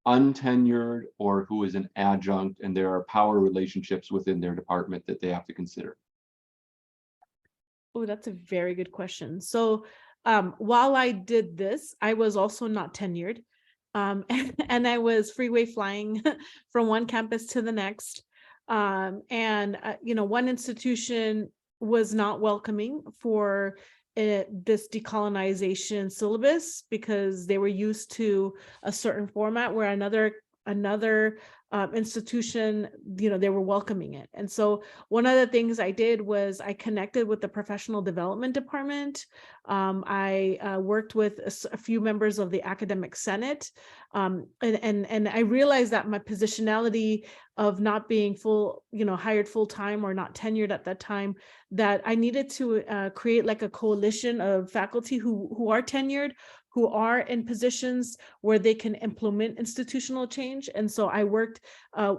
untenured or who is an adjunct, and there are power relationships within their department that they have to consider? Oh, that's a very good question. So while I did this, I was also not tenured. And I was freeway flying from one campus to the next. One institution was not welcoming for this decolonization syllabus because they were used to a certain format, where another institution, they were welcoming it. And so one of the things I did was I connected with the professional development department. I worked with a few members of the academic senate. And I realized that my positionality of not being hired full-time or not tenured at that time, that I needed to create like a coalition of faculty who are tenured, who are in positions where they can implement institutional change. And so I worked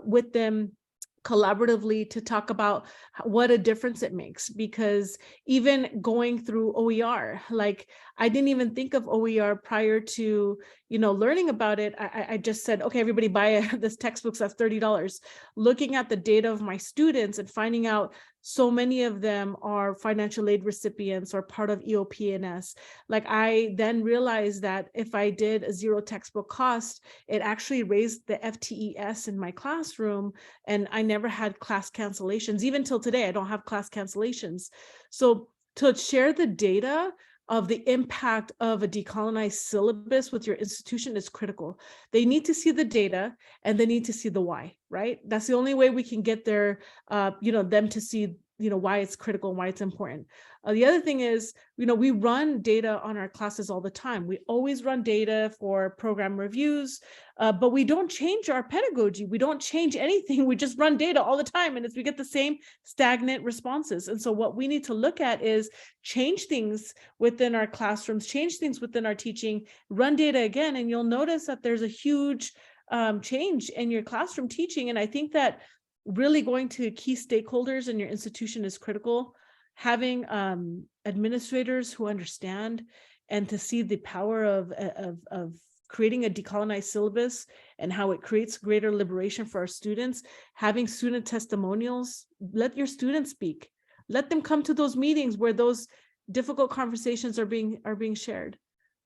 with them collaboratively to talk about what a difference it makes, because even going through OER, like I didn't even think of OER prior to learning about it. I just said, okay, everybody buy this textbook that's $30. Looking at the data of my students and finding out so many of them are financial aid recipients or part of EOP&S. Like I then realized that if I did a zero textbook cost, it actually raised the FTES in my classroom, and I never had class cancellations. Even till today, I don't have class cancellations. So to share the data of the impact of a decolonized syllabus with your institution is critical. They need to see the data and they need to see the why, right? That's the only way we can get their, them to see, why it's critical and why it's important. The other thing is, we run data on our classes all the time. We always run data for program reviews, but we don't change our pedagogy. We don't change anything. We just run data all the time, and we get the same stagnant responses. And so what we need to look at is change things within our classrooms, change things within our teaching, run data again, and you'll notice that there's a huge change in your classroom teaching. And I think that really going to key stakeholders in your institution is critical. Having administrators who understand and to see the power of creating a decolonized syllabus and how it creates greater liberation for our students. Having student testimonials, let your students speak. Let them come to those meetings where those difficult conversations are being shared.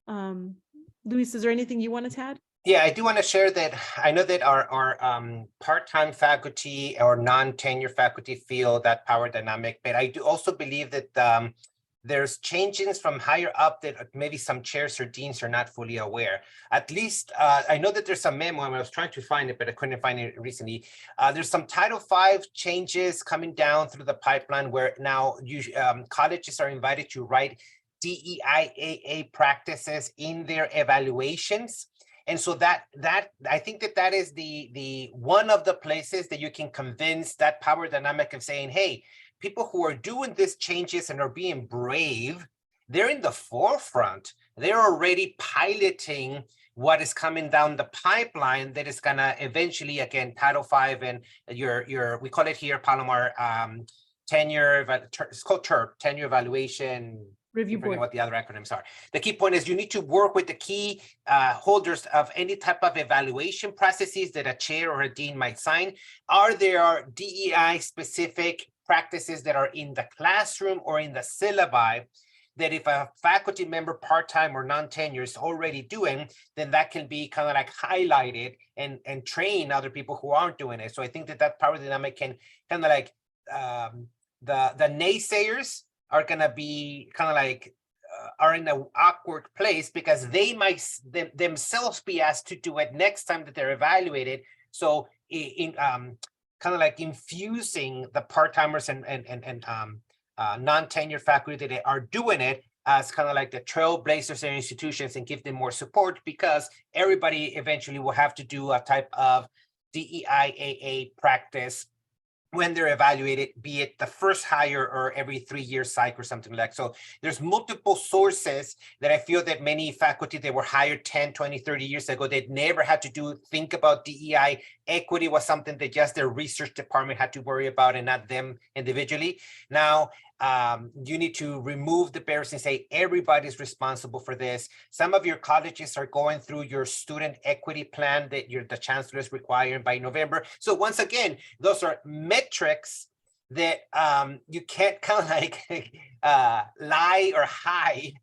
Luis, is there anything you wanted to add? Yeah, I do want to share that I know that our part-time faculty or non-tenure faculty feel that power dynamic, but I do also believe that there's changes from higher up that maybe some chairs or deans are not fully aware. At least I know that there's a memo, and I was trying to find it, but I couldn't find it recently. There's some Title V changes coming down through the pipeline where now colleges are invited to write DEIAA practices in their evaluations. And so that I think that is the one of the places that you can convince that power dynamic of saying, hey, people who are doing these changes and are being brave, they're in the forefront. They're already piloting what is coming down the pipeline that is gonna eventually, again, Title V and your we call it here, Palomar, tenure, it's called TERP, tenure evaluation review board. What the other acronyms are. The key point is you need to work with the key holders of any type of evaluation processes that a chair or a dean might sign. Are there DEI specific practices that are in the classroom or in the syllabi that if a faculty member part-time or non-tenure is already doing, then that can be kind of like highlighted and train other people who aren't doing it. So I think that power dynamic can kind of like the naysayers are going to be kind of like are in an awkward place because they might themselves be asked to do it next time that they're evaluated. So in kind of like infusing the part-timers and non-tenure faculty that are doing it as kind of like the trailblazers in institutions and give them more support, because everybody eventually will have to do a type of DEIAA practice when they're evaluated, be it the first hire or every 3-year cycle or something like that. So there's multiple sources that I feel that many faculty that were hired 10, 20, 30 years ago, they'd never had to think about DEI. Equity was something that just their research department had to worry about and not them individually. Now, You need to remove the barriers and say everybody's responsible for this. Some of your colleges are going through your student equity plan that the chancellor is requiring by November. So once again, those are metrics that you can't kind of like lie or hide.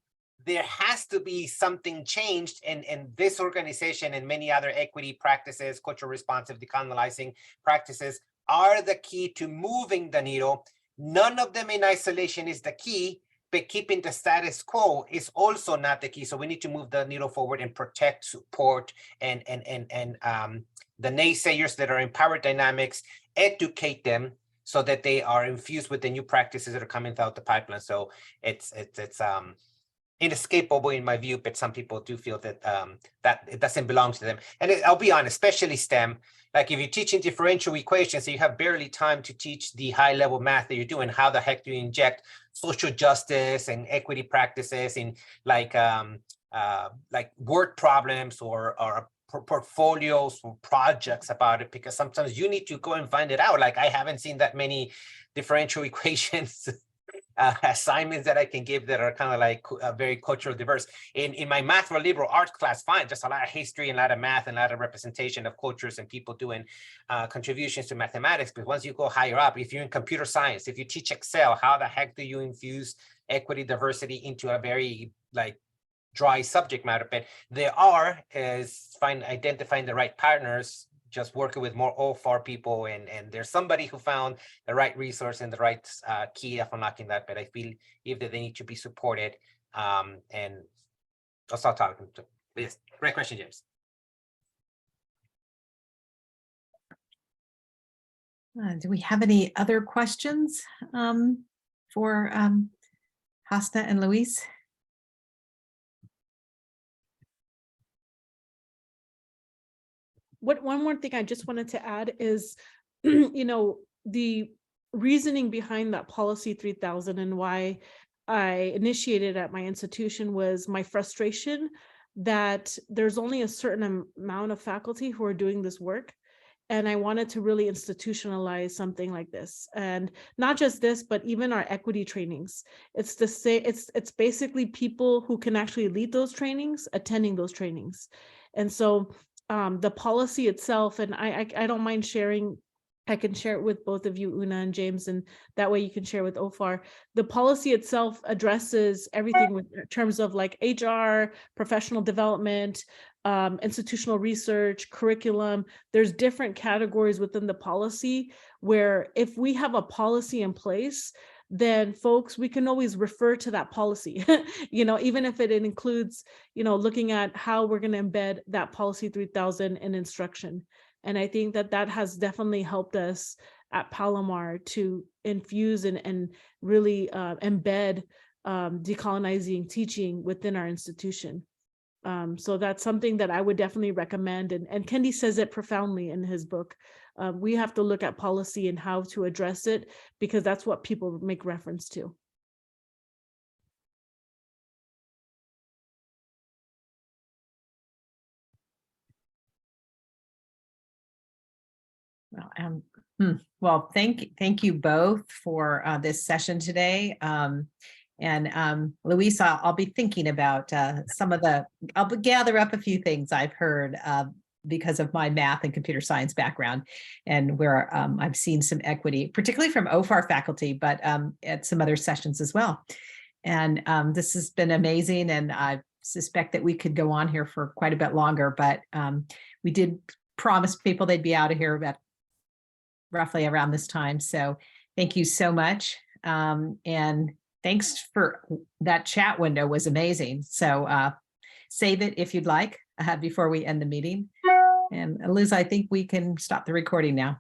There has to be something changed, and this organization and many other equity practices, cultural responsive decolonizing practices are the key to moving the needle. None of them in isolation is the key, but keeping the status quo is also not the key. So we need to move the needle forward and protect, support, and the naysayers that are in power dynamics, educate them so that they are infused with the new practices that are coming out the pipeline. So it's inescapable in my view, but some people do feel that that it doesn't belong to them. And I'll be honest, especially STEM, like if you're teaching differential equations, so you have barely time to teach the high level math that you're doing, how the heck do you inject social justice and equity practices in like word problems or portfolios or projects about it? Because sometimes you need to go and find it out. Like I haven't seen that many differential equations assignments that I can give that are kind of like very cultural diverse. In my math or liberal arts class, fine, just a lot of history and a lot of math and a lot of representation of cultures and people doing contributions to mathematics. But once you go higher up, if you're in computer science, if you teach Excel, how the heck do you infuse equity, diversity into a very like dry subject matter? But there is identifying the right partners, just working with more OFAR people, and there's somebody who found the right resource and the right key of unlocking that. But I feel if that they need to be supported, and I'll start talking to this. Great question, James. Do we have any other questions for Hasta and Luis? One more thing I just wanted to add is, you know, the reasoning behind that policy 3000 and why I initiated at my institution was my frustration that there's only a certain amount of faculty who are doing this work. And I wanted to really institutionalize something like this. And not just this, but even our equity trainings. It's the same, it's basically people who can actually lead those trainings, attending those trainings. And so the policy itself, and I don't mind sharing, I can share it with both of you, Una and James, and that way you can share with OFAR. The policy itself addresses everything in terms of like HR, professional development, institutional research, curriculum. There's different categories within the policy where if we have a policy in place, then folks, we can always refer to that policy, you know, even if it includes, you know, looking at how we're going to embed that policy 3000 in instruction. And I think that that has definitely helped us at Palomar to infuse and really embed decolonizing teaching within our institution. So that's something that I would definitely recommend. And Kendi says it profoundly in his book. We have to look at policy and how to address it, because that's what people make reference to. Well, thank you both for this session today. And Luis, I'll be thinking about I'll gather up a few things I've heard because of my math and computer science background, and where I've seen some equity, particularly from OFAR faculty, but at some other sessions as well. And this has been amazing, and I suspect that we could go on here for quite a bit longer, but we did promise people they'd be out of here about roughly around this time. So thank you so much. And thanks for that chat window, was amazing. So save it if you'd like before we end the meeting. And Liz, I think we can stop the recording now.